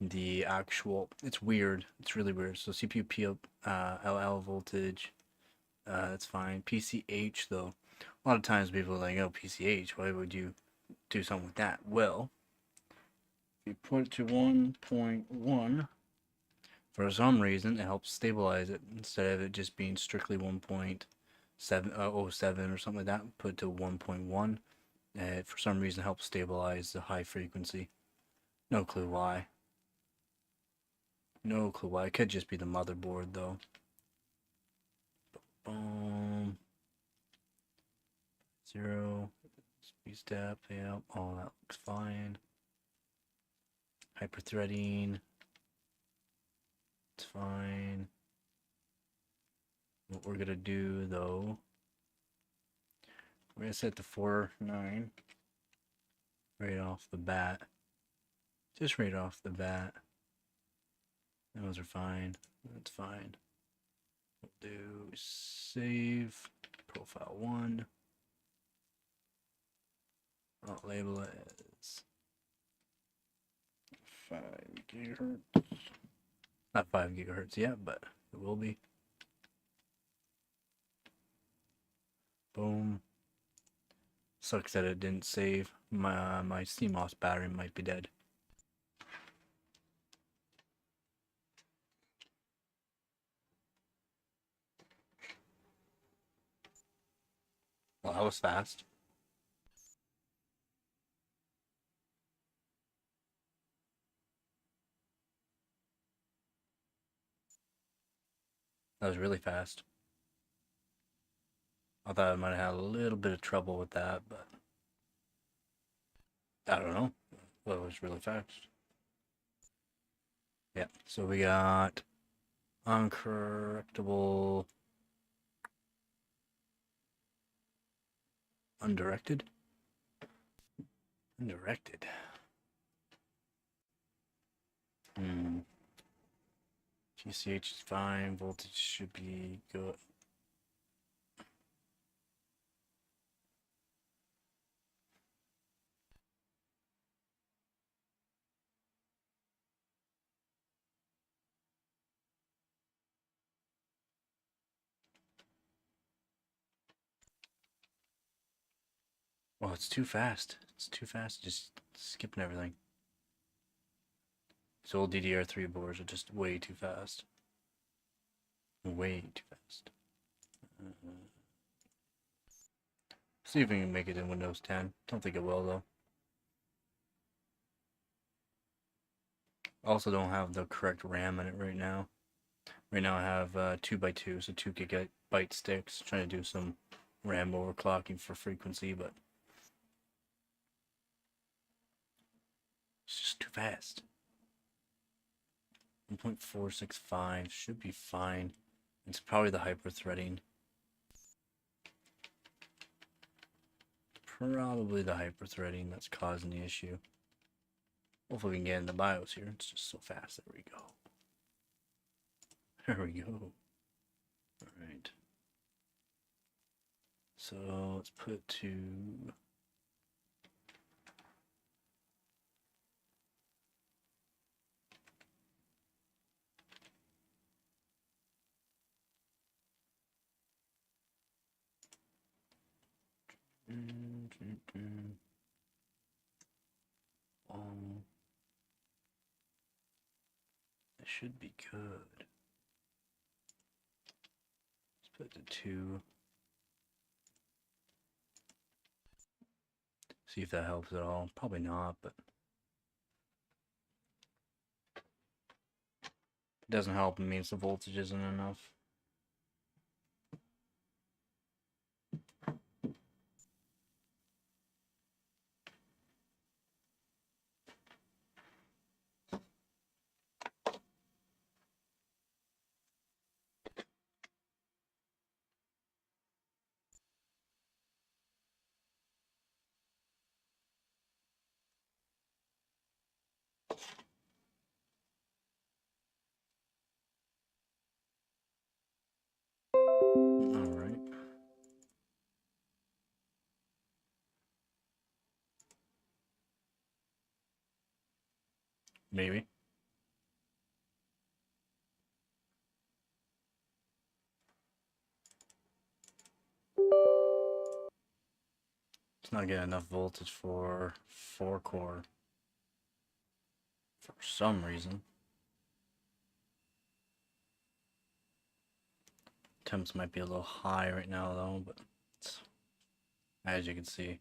the actual, it's weird. It's really weird. So CPU LL voltage, that's fine. PCH though, a lot of times people are like, oh, PCH, why would you do something with that? Well, if you put it to 1.1, for some reason, it helps stabilize it instead of it just being strictly 1.707 or something like that. Put it to 1.1. For some reason, it helps stabilize the high frequency. No clue why. No clue why. It could just be the motherboard, though. Boom. 0. Speed step. Yeah, all that looks fine. Hyper-threading. It's fine. What we're gonna do though, we're gonna set the 4.9 right off the bat. Just right off the bat. Those are fine. That's fine. We'll do save profile 1. I'll label it as 5 gigahertz. Not 5 gigahertz yet, but it will be. Boom. Sucks that it didn't save. My CMOS battery might be dead. Well, that was fast. That was really fast. I thought I might have had a little bit of trouble with that, but I don't know. Well, it was really fast. Yeah, so we got uncorrectable, undirected. Undirected. GCH is fine. Voltage should be good. Well, it's too fast. It's too fast. Just skipping everything. These old DDR3 boards are just way too fast. Way too fast. See if we can make it in Windows 10. Don't think it will, though. Also don't have the correct RAM in it right now. Right now I have 2x2, so 2 gigabyte sticks. Trying to do some RAM overclocking for frequency, but it's just too fast. 1.465 should be fine. It's probably the hyper-threading. Probably the hyper-threading that's causing the issue. Hopefully we can get in the BIOS here. It's just so fast. There we go. There we go. Alright. So let's put to it should be good. Let's put it to 2. See if that helps at all. Probably not, but it doesn't help. It means the voltage isn't enough. Alright. Maybe. It's not getting enough voltage for 4-core. For some reason. Temps might be a little high right now though, but it's, as you can see,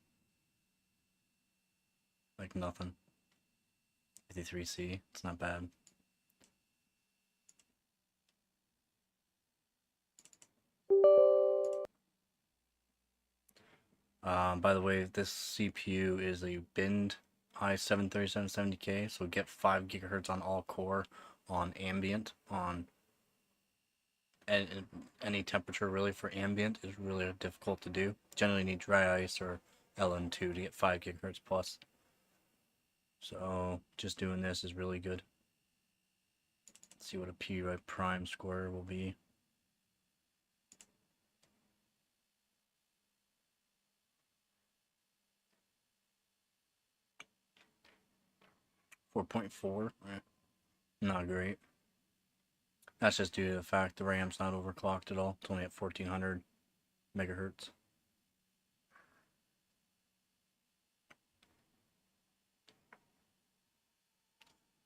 like nothing. 53C, it's not bad. By the way, this CPU is a binned i7-3770K, so get 5 gigahertz on all core, on ambient, on any temperature really. For ambient is really difficult to do. Generally need dry ice or LN2 to get 5 gigahertz plus. So just doing this is really good. Let's see what a PUI prime score will be. 4.4, not great. That's just due to the fact the RAM's not overclocked at all. It's only at 1400 megahertz.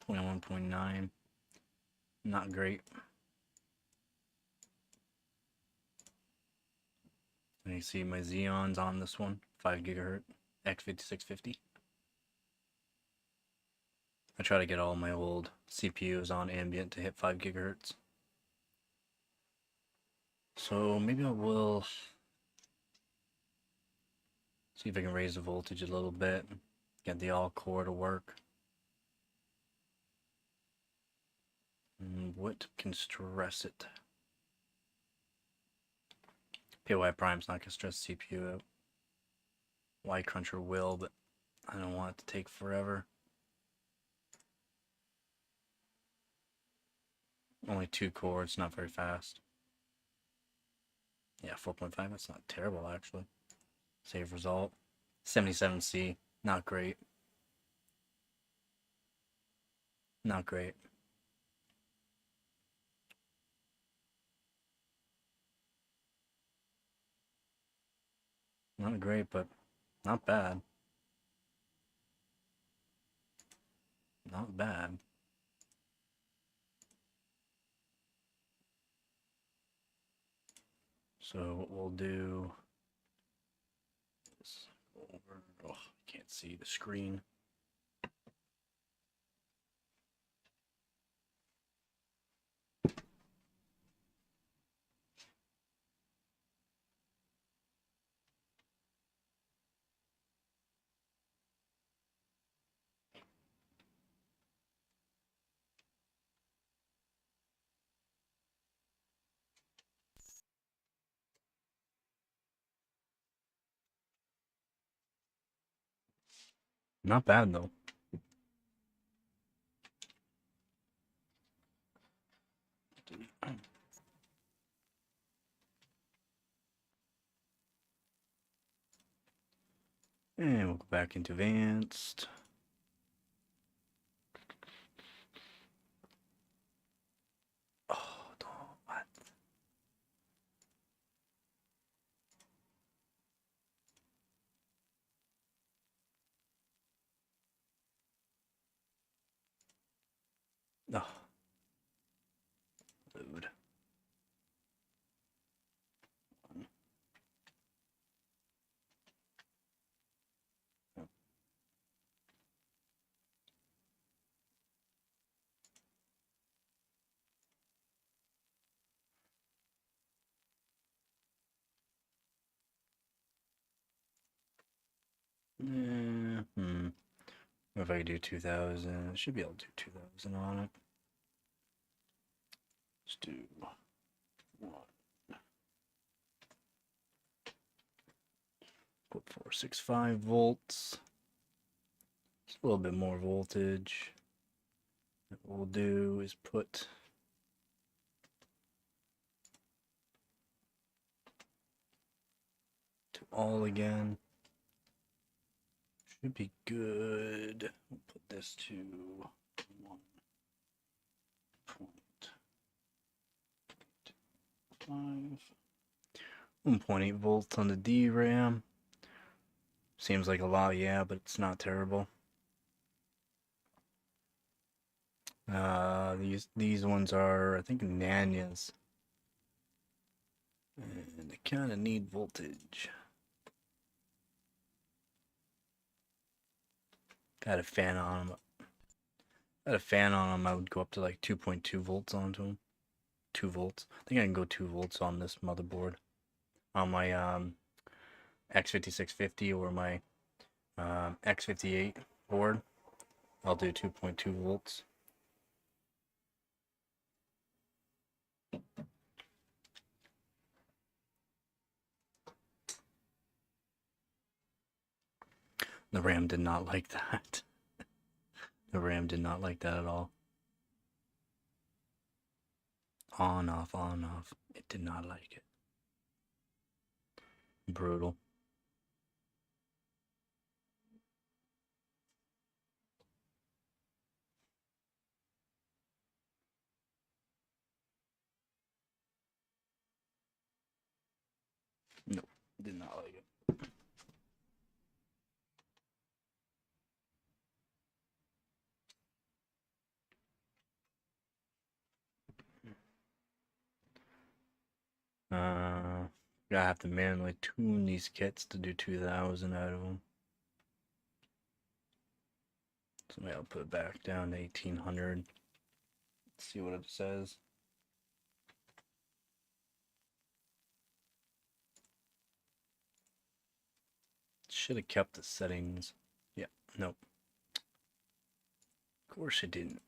21.9. Not great. And you see my Xeons on this one, 5 gigahertz, X5650. I try to get all my old CPUs on ambient to hit 5 gigahertz. So maybe I will see if I can raise the voltage a little bit, get the all-core to work. And what can stress it? PY Prime's not going to stress the CPU out. Y Cruncher will, but I don't want it to take forever. Only 2 cores, not very fast. Yeah, 4.5, that's not terrible actually. Save result. 77C, not great. Not great. Not great, but not bad. Not bad. So what we'll do is over. Oh, can't see the screen. Not bad though. And we'll go back into advanced. Oh, what? Oh, load. If I could do 2000, I should be able to do 2000 on it. Let's do 1. Put 465 volts. Just a little bit more voltage. What we'll do is put to all again. Should be good. We'll put this to 1.5. 1.8 volts on the DRAM. Seems like a lot, yeah, but it's not terrible. These ones are, I think, Nanyas. And they kind of need voltage. Got a fan on them. Got a fan on them, I would go up to like 2.2 volts onto them. 2 volts. I think I can go 2 volts on this motherboard. On my X5650 or my X58 board, I'll do 2.2 volts. The RAM did not like that. The RAM did not like that at all. On, off, on, off. It did not like it. Brutal. Nope, did not like it. I have to manually tune these kits to do 2,000 out of them. So maybe I'll put it back down to 1,800. Let's see what it says. Should have kept the settings. Yeah, nope. Of course it didn't.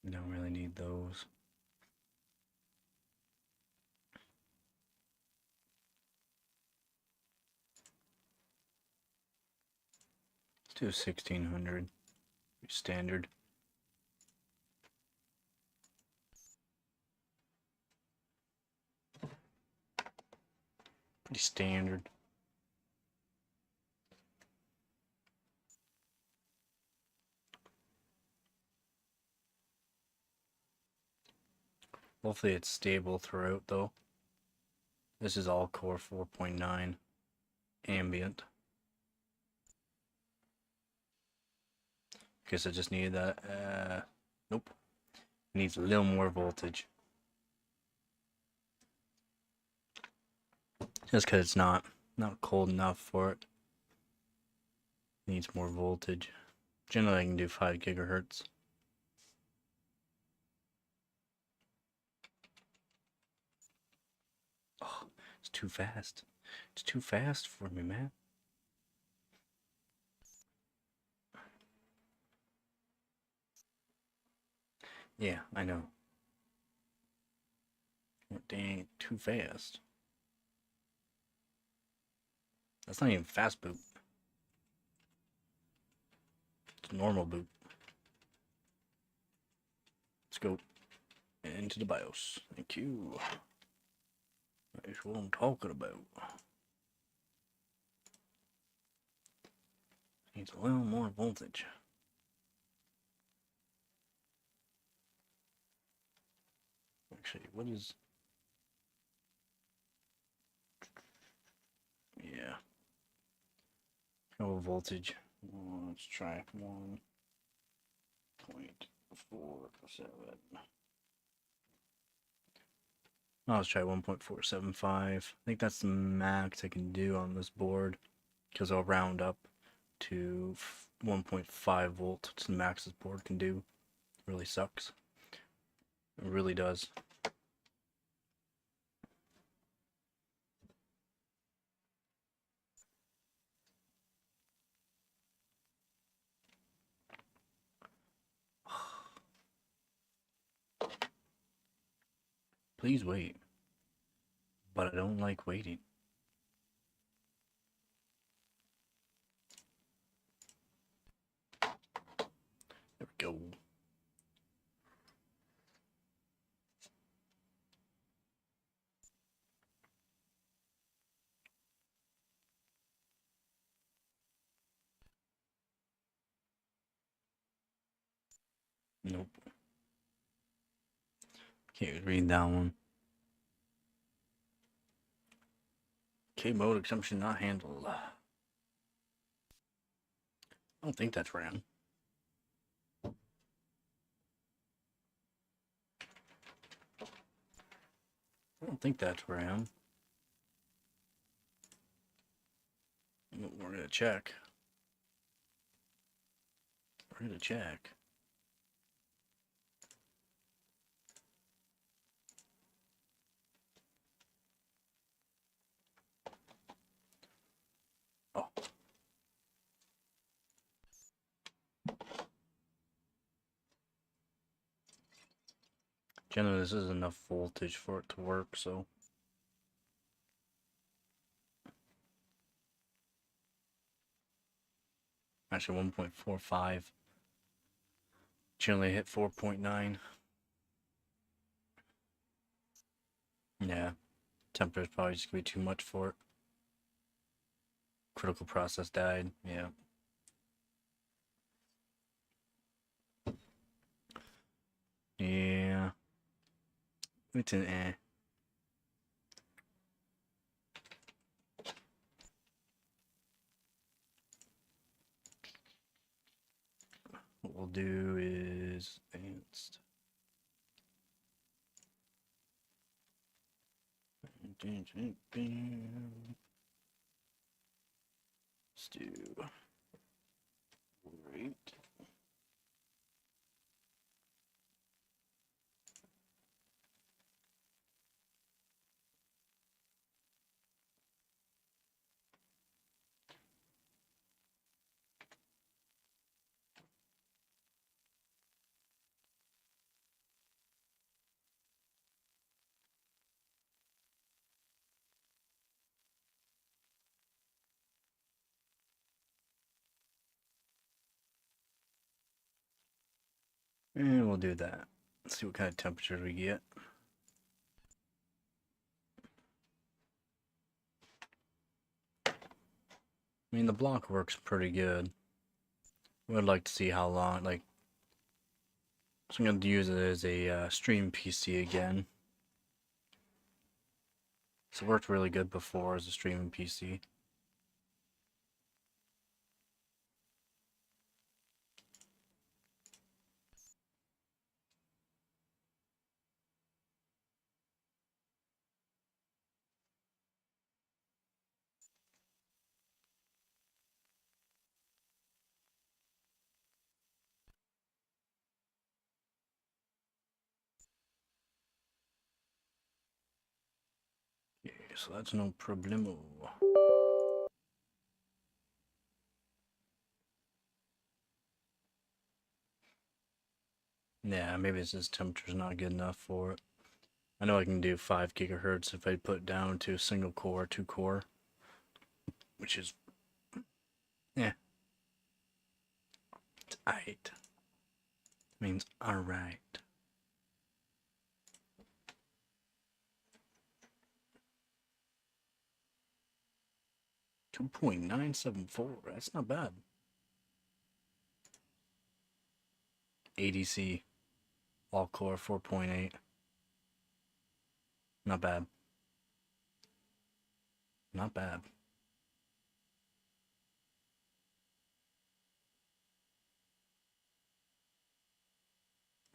Don't really need those. Let's do 1,600. Standard. Pretty standard. Hopefully it's stable throughout though. This is all core 4.9 ambient. Guess I just needed that. Nope. It needs a little more voltage. Just because it's not cold enough for it. It needs more voltage. Generally I can do 5 gigahertz. Oh, it's too fast. It's too fast for me, man. Yeah, I know. Oh, dang, too fast. That's not even fast boot. It's a normal boot. Let's go into the BIOS. Thank you. That's what I'm talking about. Needs a little more voltage. Actually, what is... Yeah. Oh, voltage. Let's try 1.47. Let's try 1.475. I think that's the max I can do on this board, because I'll round up to 1.5 volt, which the max this board can do. It really sucks. It really does. Please wait. But I don't like waiting. There we go. Nope. Can't read that one. K mode exemption not handled. I don't think that's RAM. I don't think that's RAM. We're gonna check. We're gonna check. Oh, Generally, this is enough voltage for it to work, so. Actually, 1.45. Generally hit 4.9. Yeah. Temperature's probably just gonna be too much for it. Critical process died, yeah. Yeah. It's an eh. What we'll do is advanced. Let's do rate. And we'll do that. Let's see what kind of temperature we get. I mean, the block works pretty good. Would like to see how long, like, so I'm going to use it as a stream PC again. So it worked really good before as a streaming PC. Okay, so that's no problemo. Yeah, maybe it's just temperature's not good enough for it. I know I can do 5 gigahertz if I put it down to a single core, 2 core, which is, yeah, it's aight. Means alright. .974, that's not bad. ADC, all core 4.8. Not bad. Not bad.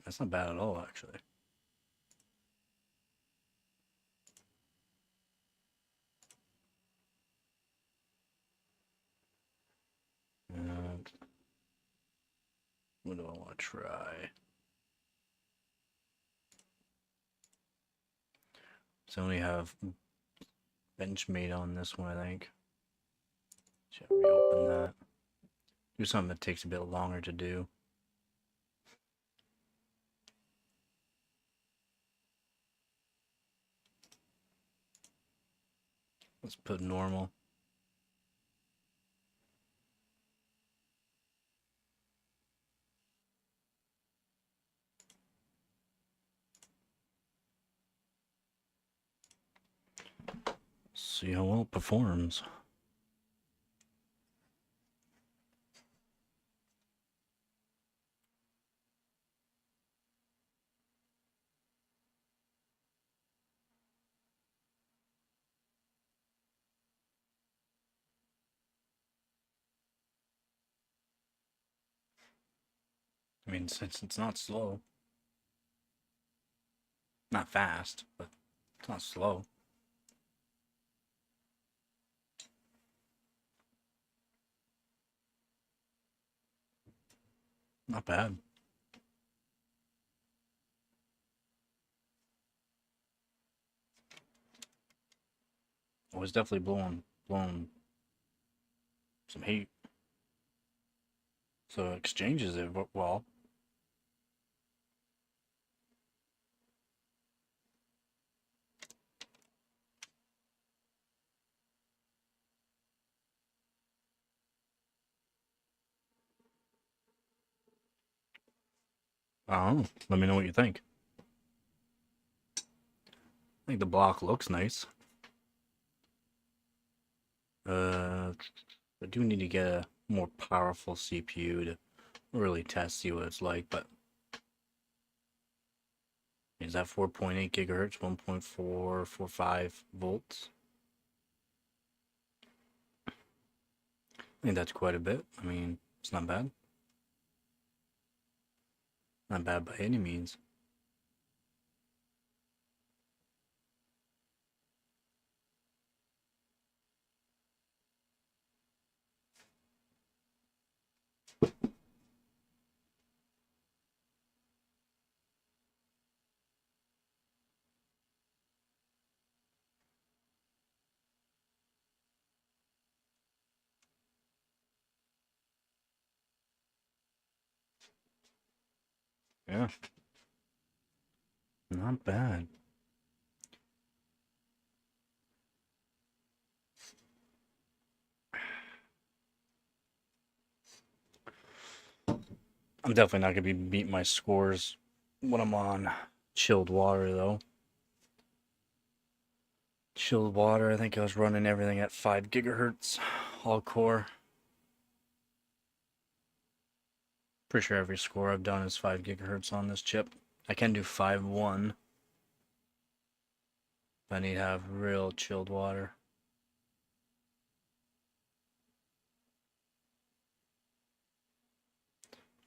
That's not bad at all, actually. And what do I want to try? So I only have Benchmade on this one, I think. Should I reopen that? Do something that takes a bit longer to do. Let's put normal. See how well it performs. I mean, since it's not slow. Not fast, but it's not slow. Not bad. It was definitely blowing some heat. So it exchanges it well. Oh, let me know what you think. I think the block looks nice. I do need to get a more powerful CPU to really test, see what it's like, but is that 4.8 gigahertz, 1.445 volts? I think that's quite a bit. I mean, it's not bad. Not bad by any means. Yeah, not bad. I'm definitely not gonna be beating my scores when I'm on chilled water though. Chilled water, I think I was running everything at 5 gigahertz, all core. Pretty sure every score I've done is 5 gigahertz on this chip. I can do 5.1, but I need to have real chilled water.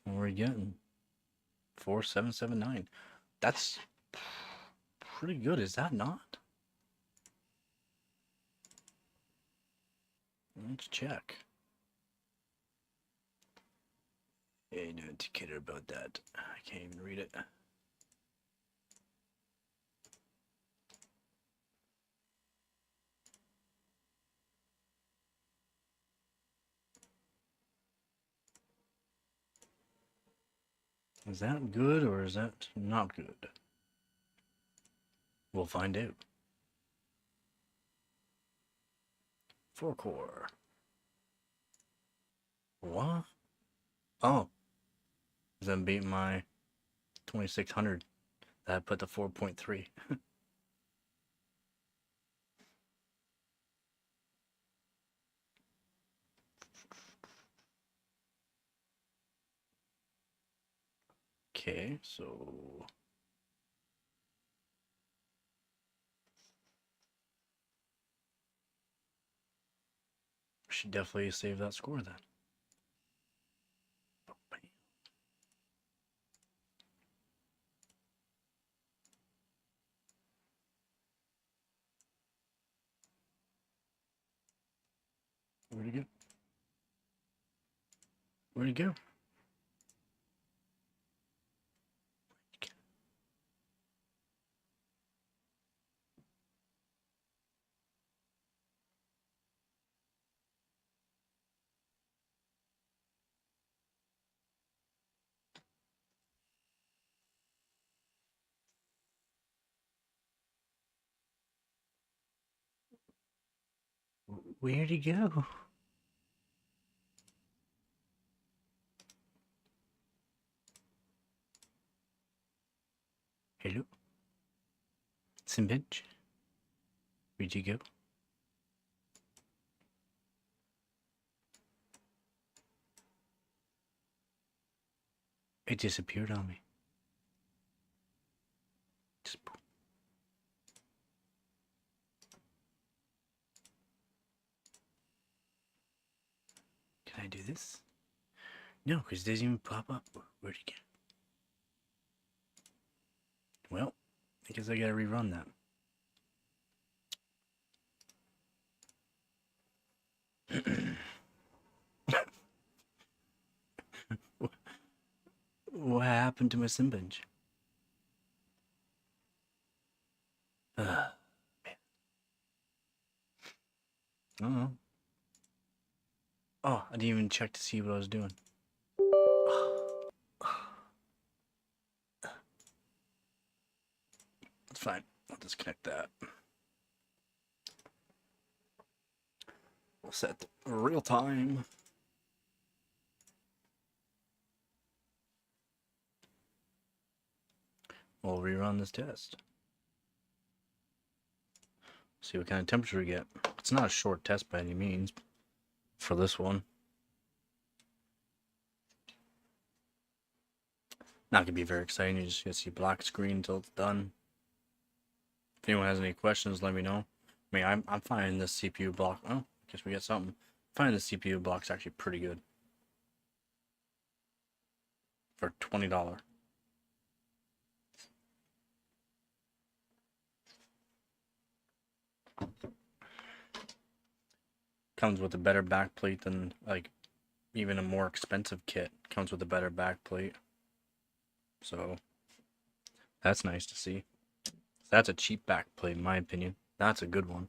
What are we getting? 4779. That's pretty good, is that not? Let's check. Yeah, no indicator about that. I can't even read it. Is that good or is that not good? We'll find out. 4 core. What? Oh, then beat my 2600. That put the 4.3. Okay, so should definitely save that score then. Where'd he go? Where'd he go? Where'd he go? Hello? Simbinch? Where'd you go? It disappeared on me. Just boom. Can I do this? No, because it doesn't even pop up. Where'd he go? Well, I guess I gotta rerun that. What happened to my Simbinch? Man. I don't know. Oh, I didn't even check to see what I was doing. It's fine. I'll disconnect that. We'll set real time. we'll rerun this test. See what kind of temperature we get. It's not a short test by any means for this one. Not gonna be very exciting. You're just gonna see black screen until it's done. If anyone has any questions, let me know. I mean, I'm finding this CPU block. Oh, I guess we got something. I'm finding the CPU block's actually pretty good for $20. Comes with a better backplate than like even a more expensive kit. Comes with a better backplate. So that's nice to see. That's a cheap backplate in my opinion. That's a good one.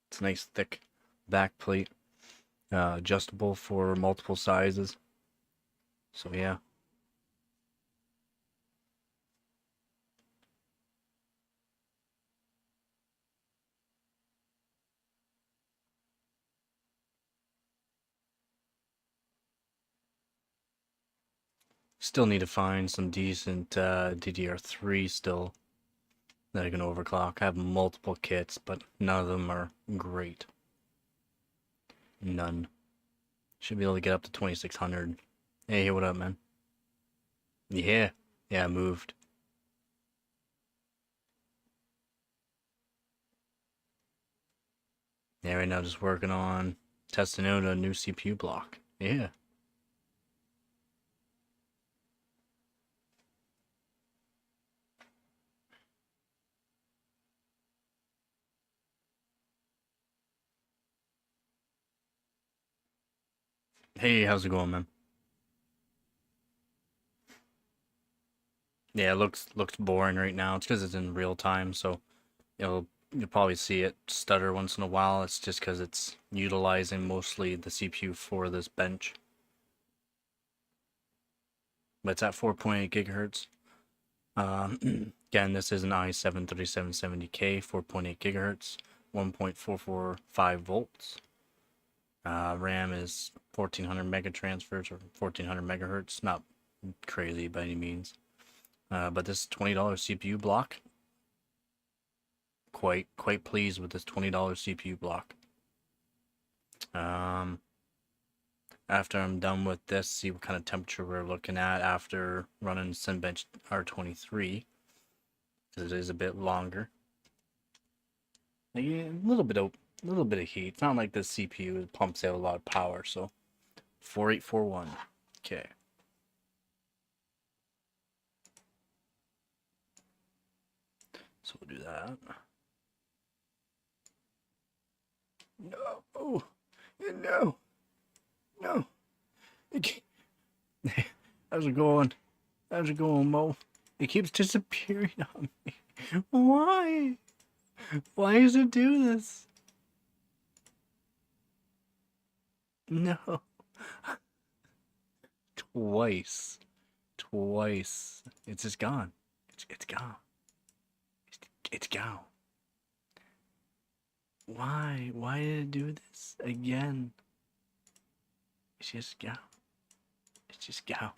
It's a nice thick backplate, adjustable for multiple sizes. So yeah. Still need to find some decent DDR3 still that I can overclock. I have multiple kits, but none of them are great. None. Should be able to get up to 2600. Hey, what up, man? Yeah. Yeah, I moved. Yeah, right now just working on testing out a new CPU block. Yeah. Hey, how's it going, man? Yeah, it looks boring right now. It's because it's in real time, so you'll probably see it stutter once in a while. It's just because it's utilizing mostly the CPU for this bench. But it's at 4.8 gigahertz. Again, this is an i7-3770K, 4.8 gigahertz, 1.445 volts. RAM is 1400 megatransfers or 1400 megahertz. Not crazy by any means. But this $20 CPU block, quite pleased with this $20 CPU block. After I'm done with this, see what kind of temperature we're looking at after running Cinebench R23, because it is a bit longer. Like, a little bit of heat. It's not like the CPU pumps out a lot of power. So 4841. Okay. So we'll do that. No. Oh, no. No. How's it going? How's it going, Mo? It keeps disappearing on me. Why? Why does it do this? No. Twice. It's just gone. It's gone. It's gone. Why? Why did it do this again? It's just gone. It's just gone.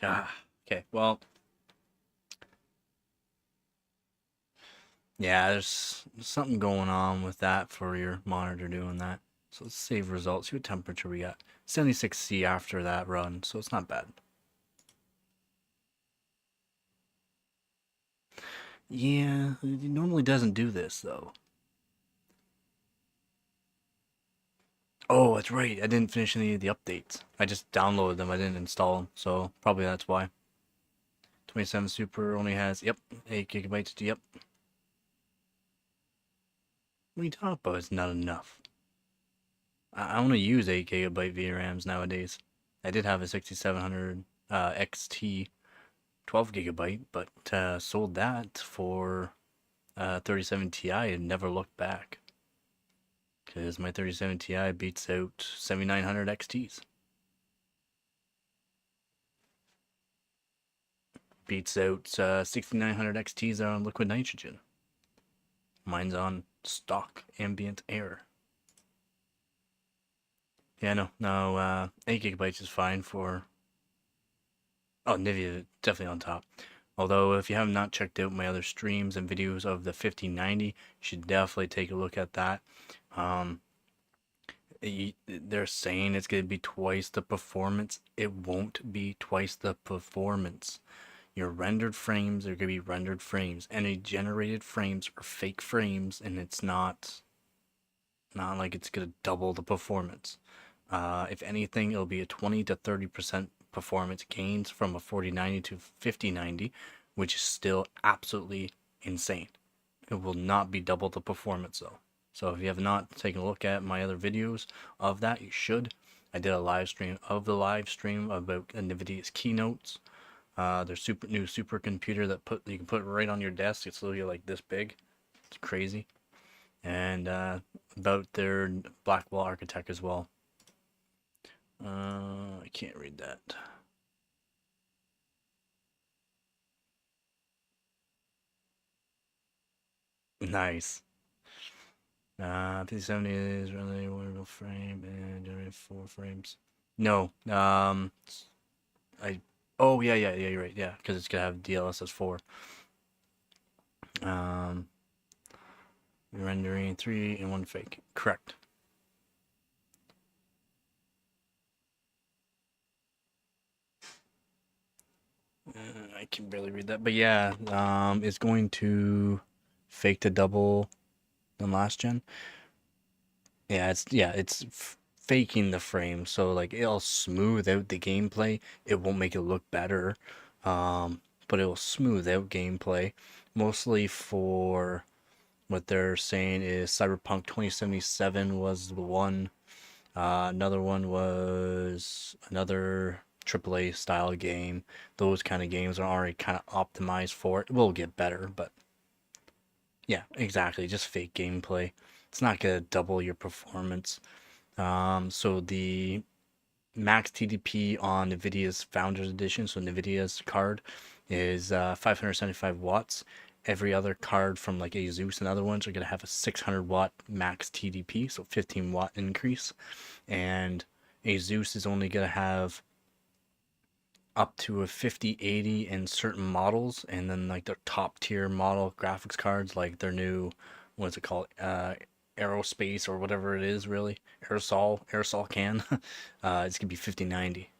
Ah. Okay. Well. Yeah, there's something going on with that for your monitor doing that. So let's save results. See what temperature we got. 76C after that run, so it's not bad. Yeah, it normally doesn't do this though. Oh, that's right. I didn't finish any of the updates. I just downloaded them. I didn't install them, so probably that's why. 27 Super only has, yep, 8 gigabytes. Yep. What are you talking about? It's not enough. I only use 8 gigabyte VRAMs nowadays. I did have a 6700 XT 12 gigabyte, but sold that for 37 Ti and never looked back. Because my 37 Ti beats out 7900 XTs. Beats out 6900 XTs that are on liquid nitrogen. Mine's on stock ambient air. Yeah, no, 8 gigabytes is fine for Oh, NVIDIA definitely on top. Although if you have not checked out my other streams and videos of the 1590, you should definitely take a look at that. Um, they're saying it's going to be twice the performance. It won't be twice the performance. Your rendered frames are going to be rendered frames. Any generated frames are fake frames, and it's not like it's going to double the performance. If anything, it'll be a 20 to 30% performance gains from a 4090 to 5090, which is still absolutely insane. It will not be double the performance though. So if you have not taken a look at my other videos of that, you should. I did a live stream of the live stream about NVIDIA's keynotes. Their new supercomputer that you can put right on your desk. It's literally like this big. It's crazy. And about their Blackwell architect as well. I can't read that. Nice. 5070 is really one frame and generate 4 frames. No. I. Oh yeah. You're right. Yeah, because it's gonna have DLSS 4. Um, rendering 3 and 1 fake. Correct. I can barely read that, but yeah, it's going to fake to double than last gen. It's faking the frame, so like it'll smooth out the gameplay. It won't make it look better, but it will smooth out gameplay. Mostly for what they're saying is Cyberpunk 2077 was the one. Another one was another AAA style game. Those kind of games are already kind of optimized for it. It will get better, but yeah, exactly. Just fake gameplay. It's not gonna double your performance. So the max TDP on NVIDIA's Founders Edition, so NVIDIA's card, is 575 watts. Every other card from like ASUS and other ones are going to have a 600 watt max TDP, so 15 watt increase. And ASUS is only going to have up to a 5080 in certain models, and then like their top tier model graphics cards, like their new, what's it called, aerospace or whatever it is, really, aerosol can, it's gonna be 5090,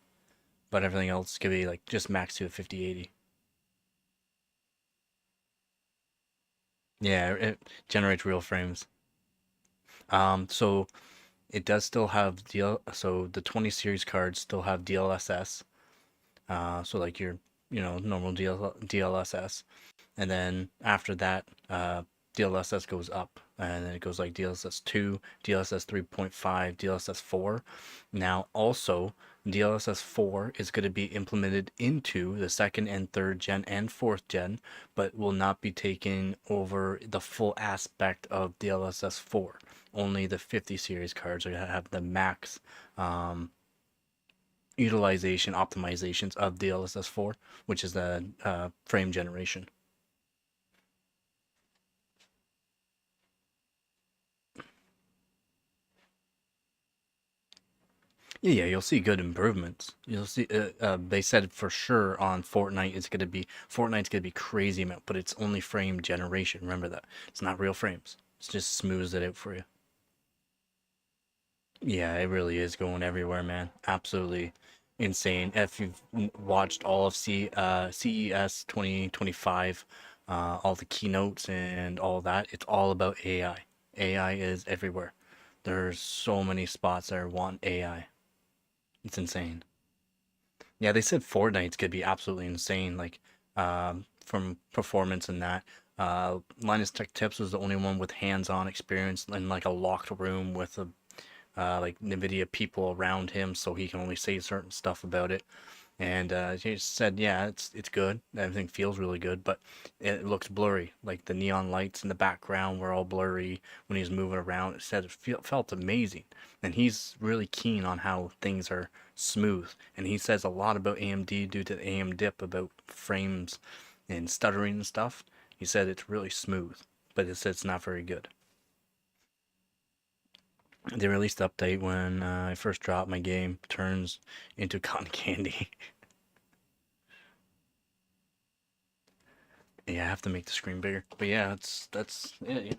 but everything else is gonna be like just max to a 5080. Yeah, it generates real frames. So it does still have so the 20 series cards still have DLSS. So like your, normal DLSS. And then after that, DLSS goes up, and then it goes like DLSS 2, DLSS 3.5, DLSS 4. Now, also, DLSS 4 is going to be implemented into the second and third gen and fourth gen, but will not be taking over the full aspect of DLSS 4. Only the 50 series cards are going to have the max utilization optimizations of DLSS 4, which is the frame generation. Yeah, you'll see good improvements. You'll see. They said for sure on Fortnite's gonna be crazy amount, but it's only frame generation. Remember that. It's not real frames. It's just smooths it out for you. Yeah, it really is going everywhere, man. Absolutely insane. If you've watched all of CES 2025, all the keynotes and all that, it's all about AI. AI is everywhere. There's so many spots that want AI. It's insane. Yeah, they said Fortnite's could be absolutely insane, like from performance and that. Linus Tech Tips was the only one with hands-on experience in like a locked room with a like NVIDIA people around him, so he can only say certain stuff about it. And he said, yeah, it's good. Everything feels really good, but it looks blurry. Like the neon lights in the background were all blurry when he was moving around. It said felt amazing, and he's really keen on how things are smooth. And he says a lot about AMD due to the AM dip about frames and stuttering and stuff. He said it's really smooth, but it said it's not very good. They released the update when I first dropped my game turns into cotton candy. Yeah, I have to make the screen bigger. But yeah, that's it. Yeah.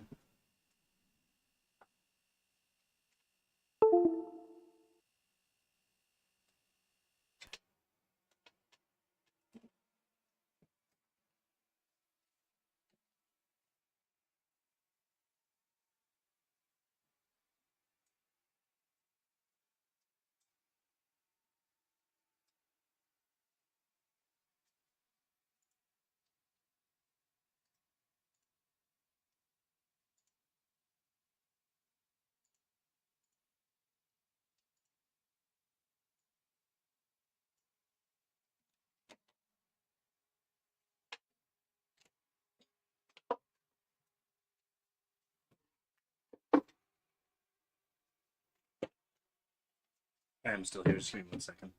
I am still here. Just give me 1 second.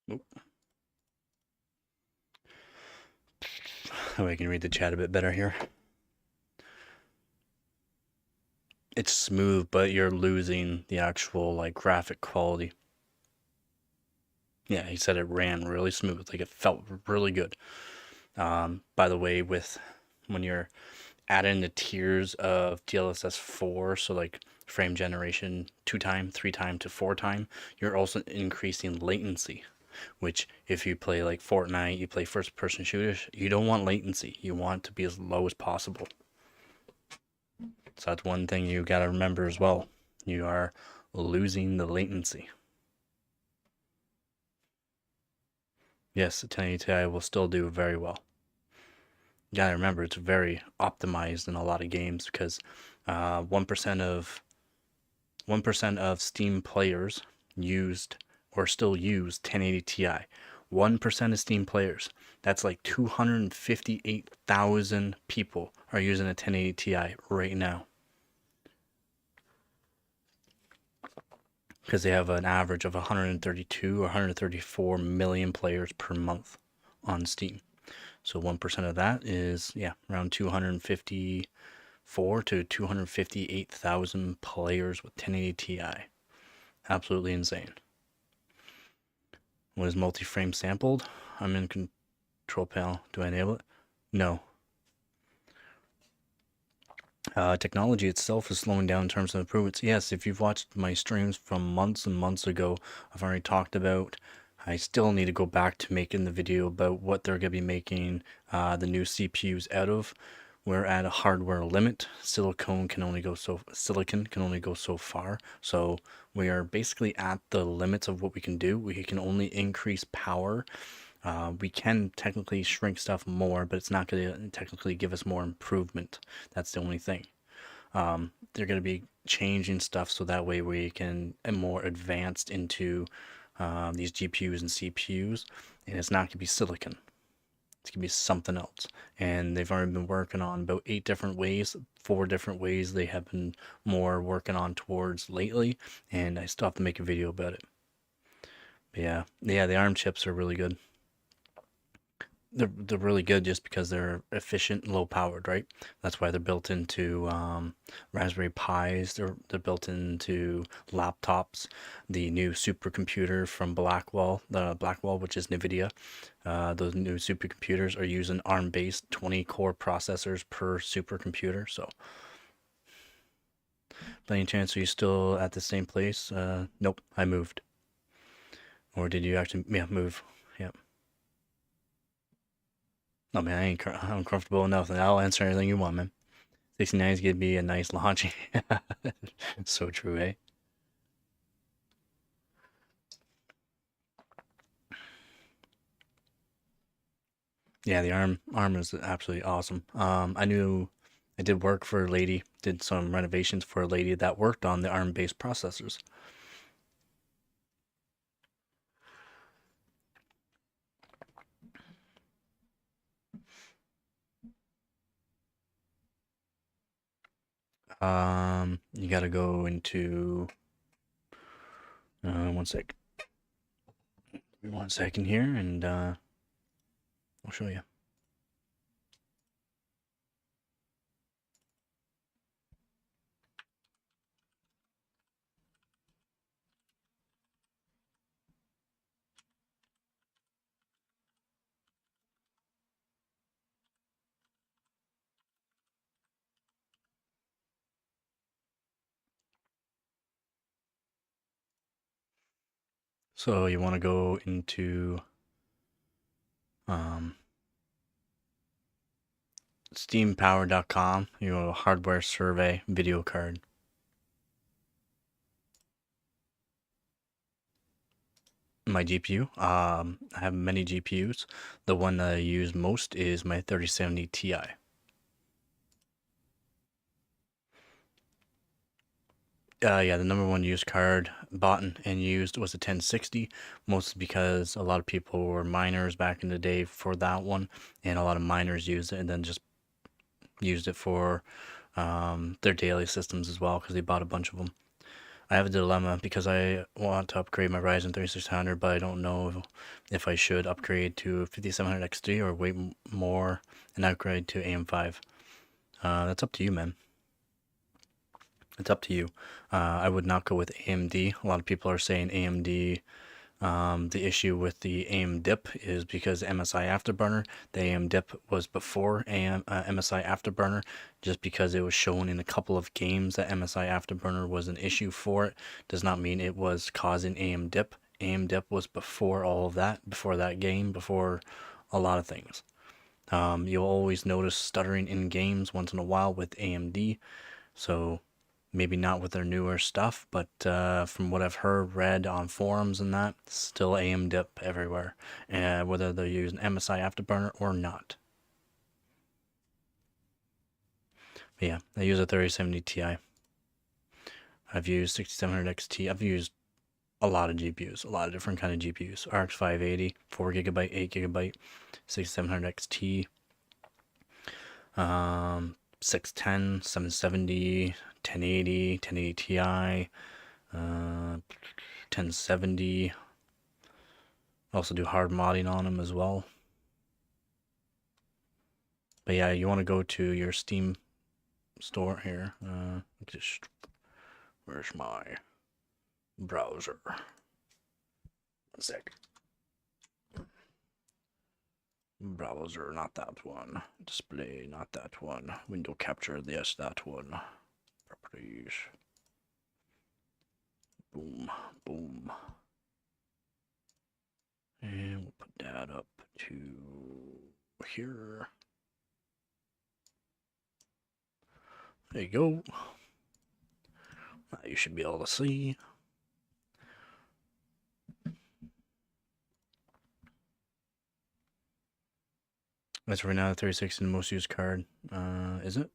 Nope. Oh, I can read the chat a bit better here. It's smooth, but you're losing the actual like graphic quality. Yeah, he said it ran really smooth, like it felt really good. By the way, with when you're adding the tiers of DLSS 4, so like frame generation 2x, 3x to 4x, you're also increasing latency. Which, if you play like Fortnite, you play first-person shooters, you don't want latency. You want it to be as low as possible. So that's one thing you gotta remember as well. You are losing the latency. Yes, the 1080 Ti will still do very well. You gotta remember it's very optimized in a lot of games because 1% of Steam players used or still use 1080 Ti. 1% of Steam players. That's like 258,000 people are using a 1080 Ti right now. Because they have an average of 132 or 134 million players per month on Steam. So 1% of that is, yeah, around 254 to 258,000 players with 1080 Ti. Absolutely insane. What is multi-frame sampled? I'm in control panel. Do I enable it? No. Technology itself is slowing down in terms of improvements. Yes, if you've watched my streams from months and months ago, I've already talked about. I still need to go back to making the video about what they're going to be making the new CPUs out of. We're at a hardware limit. Silicon can only go so far. So we are basically at the limits of what we can do. We can only increase power. We can technically shrink stuff more, but it's not going to technically give us more improvement. That's the only thing. They're going to be changing stuff so that way we can more advanced into these GPUs and CPUs, and it's not going to be silicon. It's going to be something else. And they've already been working on about 8 different ways, 4 different ways they have been more working on towards lately, and I still have to make a video about it. But yeah, the ARM chips are really good. They're really good just because they're efficient and low powered, right? That's why they're built into Raspberry Pis. They're built into laptops. The new supercomputer from Blackwell, which is NVIDIA, those new supercomputers are using ARM-based 20 core processors per supercomputer. So, by any chance, are you still at the same place? Nope, I moved. Or did you actually, yeah, move? Yep. No, man, I'm comfortable enough, and I'll answer anything you want, man. 69 is gonna be a nice launch. So true, eh? Yeah, the arm is absolutely awesome. I did work for a lady, did some renovations for a lady that worked on the ARM-based processors. You gotta go into, one sec. Give me 1 second here, and, I'll show you. So you want to go into steampower.com, you go hardware survey video card. My GPU, I have many GPUs. The one that I use most is my 3070 Ti. Yeah, the number one used card bought and used was a 1060, mostly because a lot of people were miners back in the day for that one, and a lot of miners used it and then just used it for their daily systems as well because they bought a bunch of them. I have a dilemma because I want to upgrade my Ryzen 3600, but I don't know if I should upgrade to 5700 XT or wait more and upgrade to AM5. That's up to you, man. It's up to you. I would not go with AMD. A lot of people are saying AMD. The issue with the AM dip is because MSI Afterburner. The AM dip was before MSI Afterburner, just because it was shown in a couple of games that MSI Afterburner was an issue for it, does not mean it was causing AM dip. AM dip was before all of that, before that game, before a lot of things. You'll always notice stuttering in games once in a while with AMD, so maybe not with their newer stuff, but from what I've heard, read on forums and that, still AM dip everywhere, whether they're using MSI Afterburner or not. But yeah, I use a 3070 Ti. I've used 6700 XT. I've used a lot of GPUs, a lot of different kind of GPUs. RX 580, 4GB, 8GB, 6700 XT, 610, 770, 1080, 1080 Ti, 1070. Also do hard modding on them as well. But yeah, you want to go to your Steam store here. Where's my browser? 1 sec. Browser, not that one. Display, not that one. Window capture, yes, that one. Properties. Boom, boom. And we'll put that up to here. There you go. Now you should be able to see. That's right now the 3060 most used card. Is it?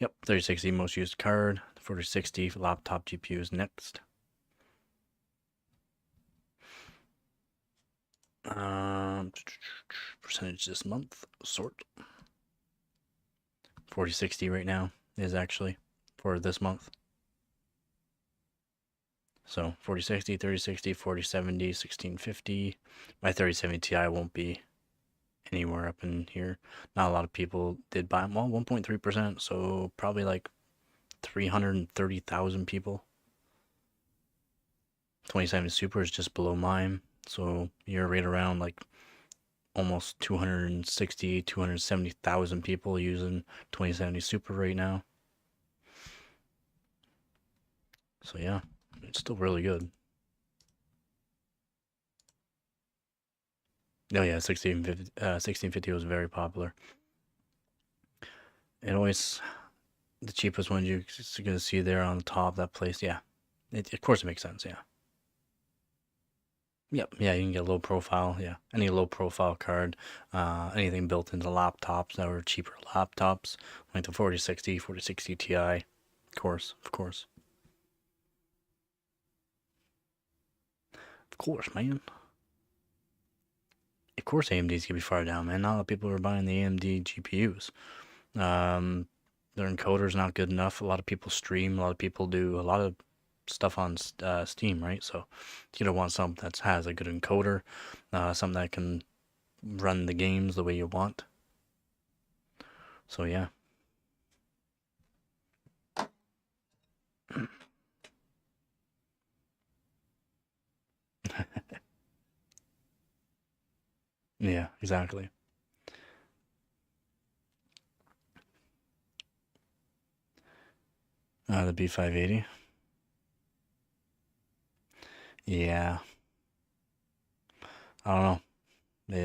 Yep, 3060 most used card. 4060 laptop GPU is next. Percentage this month, sort. 4060 right now is actually for this month. So 4060, 3060, 4070, 1650. My 3070 Ti won't be anywhere up in here. Not a lot of people did buy them. Well, 1.3%, so probably like 330,000 people. 2070 Super is just below mine, so you're right around like almost 260, 270,000 people using 2070 Super right now. So yeah, it's still really good. Oh yeah, 1650 was very popular. It always, the cheapest one you're gonna see there on the top, that place, yeah. Of course it makes sense, yeah. Yep, yeah, you can get low profile, yeah. Any low profile card, anything built into laptops that were cheaper laptops, like the 4060, 4060 Ti, of course, of course. Of course, man. Of course AMD's gonna be far down, man. Not a lot of people are buying the AMD GPUs. Their encoder's not good enough. A lot of people stream. A lot of people do a lot of stuff on Steam, right? So you're gonna want something that has a good encoder, something that can run the games the way you want. So yeah. Yeah, exactly. The B580. Yeah. I don't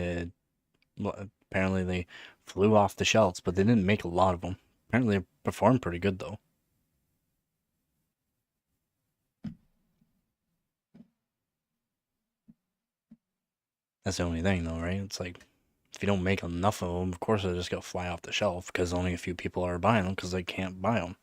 know. Apparently they flew off the shelves, but they didn't make a lot of them. Apparently they performed pretty good though. That's the only thing though, right? It's like, if you don't make enough of them, of course they're just gonna fly off the shelf because only a few people are buying them because they can't buy them.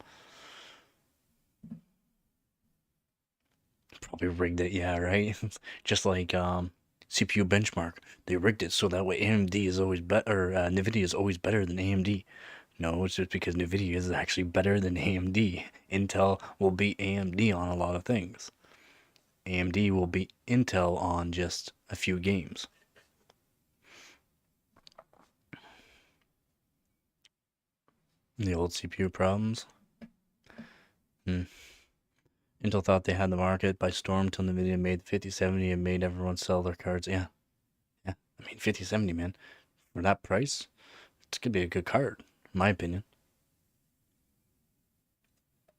Probably rigged it, yeah, right? Just like CPU benchmark, they rigged it so that way AMD is always better, or NVIDIA is always better than AMD. No, it's just because NVIDIA is actually better than AMD. Intel will beat AMD on a lot of things. AMD will beat Intel on just a few games. The old CPU problems. Intel thought they had the market by storm till NVIDIA made the 5070 and made everyone sell their cards. Yeah. I mean, 5070, man. For that price, it's going to be a good card, in my opinion.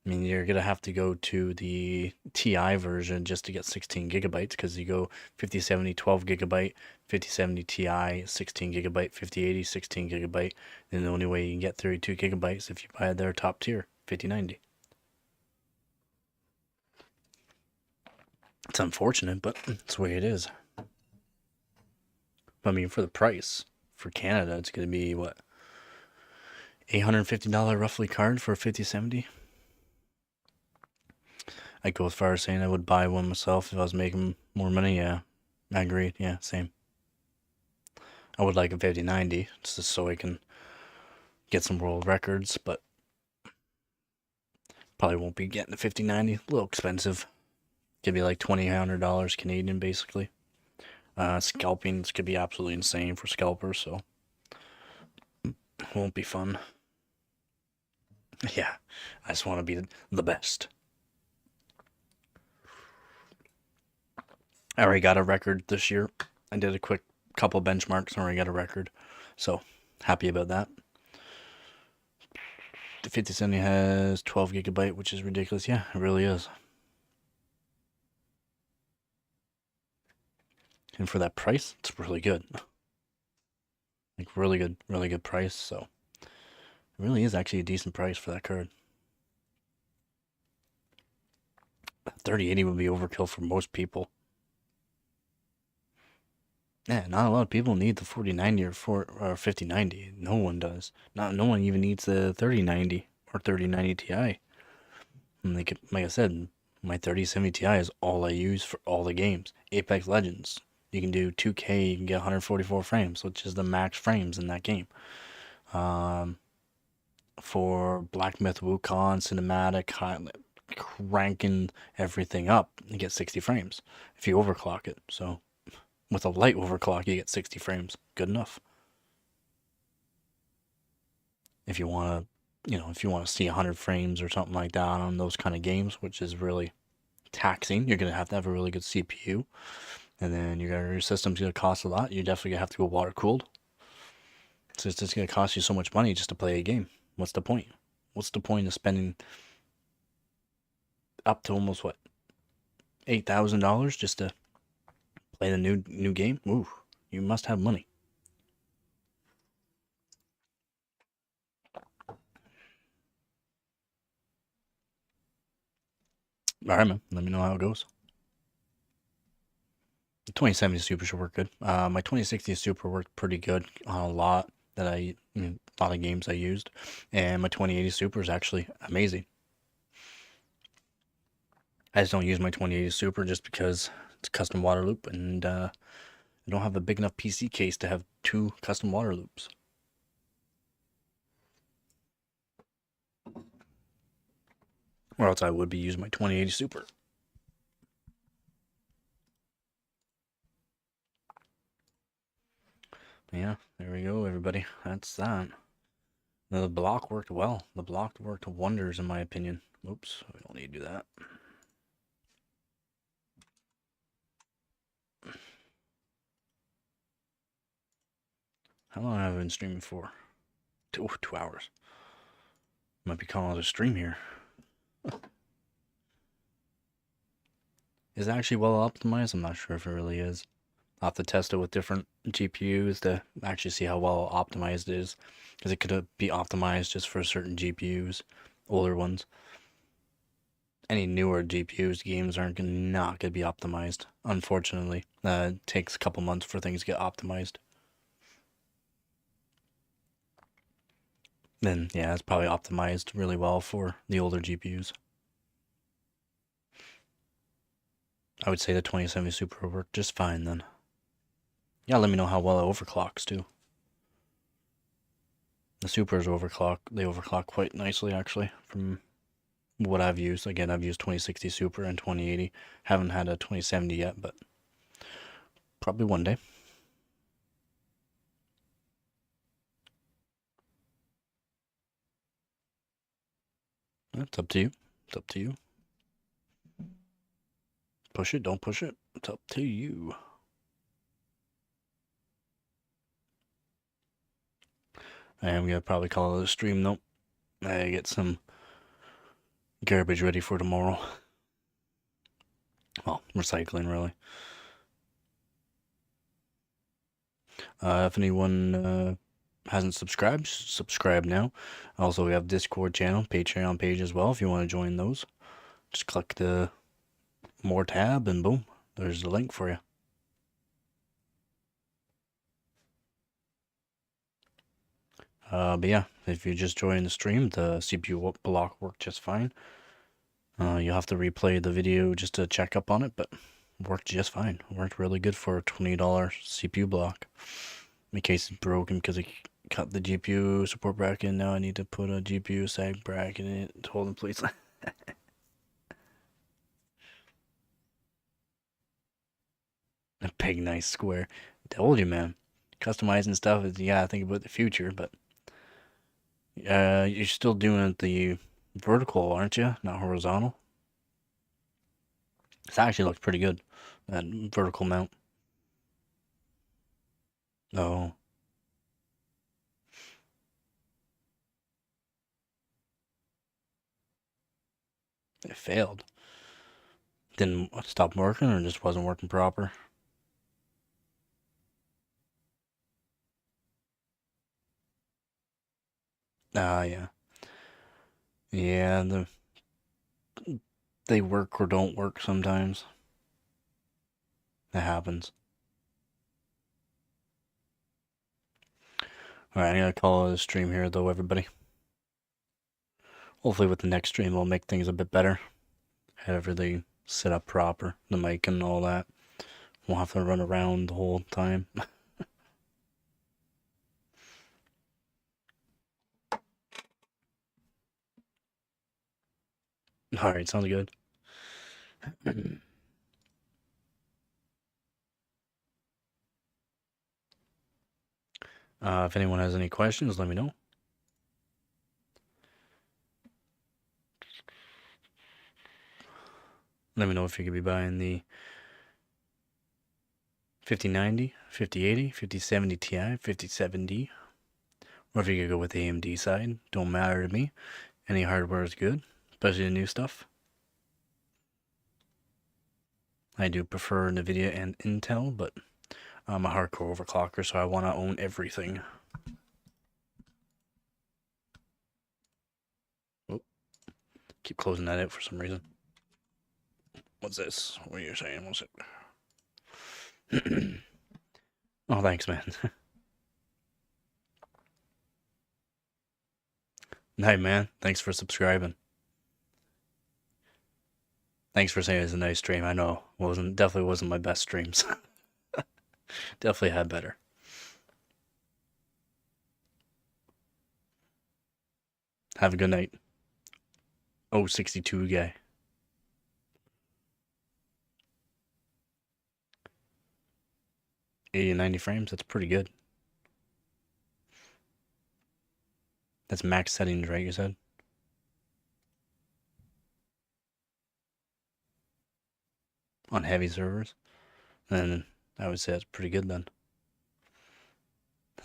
I mean, you're going to have to go to the TI version just to get 16 gigabytes because you go 5070, 12 gigabyte, 5070 Ti, 16 gigabyte, 5080, 16 gigabyte. And the only way you can get 32 gigabytes if you buy their top tier, 5090. It's unfortunate, but it's the way it is. I mean, for the price, for Canada, it's going to be, what, $850 roughly card for a 5070? I'd go as far as saying I would buy one myself if I was making more money. Yeah, I agree. Yeah, same. I would like a 5090 just so I can get some world records, but probably won't be getting a 5090. A little expensive. Could be like $2,800 Canadian, basically. Scalping could be absolutely insane for scalpers, so it won't be fun. Yeah, I just want to be the best. I already got a record this year. I did a quick couple benchmarks and already got a record, so happy about that. The 5070 has 12 gigabyte, which is ridiculous. Yeah, it really is. And for that price, it's really good. Like really good price. So it really is actually a decent price for that card. 3080 would be overkill for most people. Yeah, not a lot of people need the 4090 or 5090. No one does. No one even needs the 3090 or 3090 Ti. And like I said, my 3070 Ti is all I use for all the games. Apex Legends. You can do 2K, you can get 144 frames, which is the max frames in that game. For Black Myth Wukong, cinematic, cranking everything up, you get 60 frames if you overclock it. So with a light overclock, you get 60 frames. Good enough. If you want to, if you want to see 100 frames or something like that on those kind of games, which is really taxing, you're going to have a really good CPU. And then your system's going to cost a lot. You're definitely going to have to go water cooled. So it's just going to cost you so much money just to play a game. What's the point? What's the point of spending up to almost, what, $8,000 just to play the new game? Ooh, you must have money. Alright, man. Let me know how it goes. The 2070 Super should work good. My 2060 Super worked pretty good on a lot a lot of games I used. And my 2080 Super is actually amazing. I just don't use my 2080 Super just because it's a custom water loop and I don't have a big enough PC case to have 2 custom water loops. Or else I would be using my 2080 Super. Yeah, there we go, everybody. That's that. The block worked well. The block worked wonders, in my opinion. Oops, we don't need to do that. How long have I been streaming for? 2 hours. Might be calling it a stream here. Is it actually well optimized? I'm not sure if it really is. I'll have to test it with different GPUs to actually see how well optimized it is. Because it could be optimized just for certain GPUs, older ones. Any newer GPUs, games aren't not going to be optimized, unfortunately. It takes a couple months for things to get optimized. Then, yeah, it's probably optimized really well for the older GPUs. I would say the 2070 Super worked just fine then. Yeah, let me know how well it overclocks too. The Supers overclock, they overclock quite nicely actually from what I've used. Again, I've used 2060 Super and 2080. Haven't had a 2070 yet, but probably one day. It's up to you. It's up to you. Push it, don't push it. It's up to you. I am going to probably call it a stream though. I get some garbage ready for tomorrow. Well, recycling really. If anyone hasn't subscribed, subscribe now. Also, we have Discord channel, Patreon page as well if you want to join those. Just click the more tab and boom, there's the link for you. But yeah, if you just join the stream, the CPU block worked just fine. You'll have to replay the video just to check up on it, but worked just fine. Worked really good for a $20 CPU block. In case it's broken because I cut the GPU support bracket in. Now I need to put a GPU sag bracket in it to hold in place. A big nice square. Told you, man. Customizing stuff is, you gotta think about the future, but you're still doing the vertical, aren't you? Not horizontal. This actually looks pretty good. That vertical mount. Oh. It failed. Didn't stop working or just wasn't working proper? Yeah. Yeah, they work or don't work sometimes. That happens. Alright, I'm gonna call it a stream here though, everybody. Hopefully with the next stream we'll make things a bit better. Have everything set up proper, the mic and all that. Won't have to run around the whole time. Alright, sounds good. If anyone has any questions, let me know. Let me know if you could be buying the 5090, 5080, 5070 Ti, 5070, or if you could go with the AMD side. Don't matter to me. Any hardware is good, especially the new stuff. I do prefer NVIDIA and Intel, but I'm a hardcore overclocker, so I want to own everything. Oh, keep closing that out for some reason. What's this? What are you saying? What's it? Oh, thanks, man. Hey, man. Thanks for subscribing. Thanks for saying it's a nice stream. I know. Definitely wasn't my best streams. Definitely had better. Have a good night. Oh, 62 guy. 80 and 90 frames, that's pretty good. That's max settings, right, you said? On heavy servers? Then I would say that's pretty good then.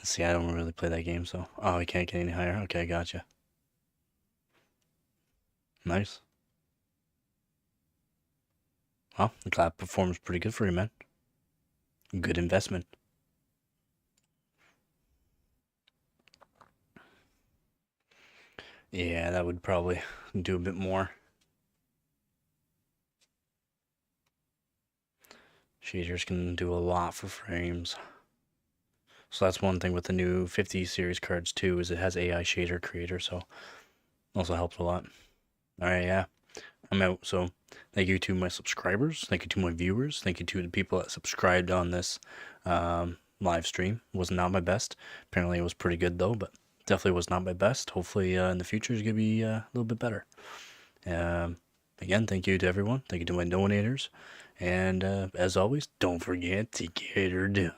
See, I don't really play that game, so... Oh, we can't get any higher? Okay, gotcha. Nice. Well, the cloud performs pretty good for you, man. Good investment. Yeah, that would probably do a bit more. Shaders can do a lot for frames. So that's one thing with the new 50 series cards too, is it has AI shader creator, so also helps a lot. Alright, yeah. I'm out. So thank you to my subscribers, thank you to my viewers, thank you to the people that subscribed on this live stream. It was not my best. Apparently it was pretty good though, but definitely was not my best. Hopefully in the future it's gonna be a little bit better. Again, thank you to everyone. Thank you to my donators. And as always, don't forget to get her done.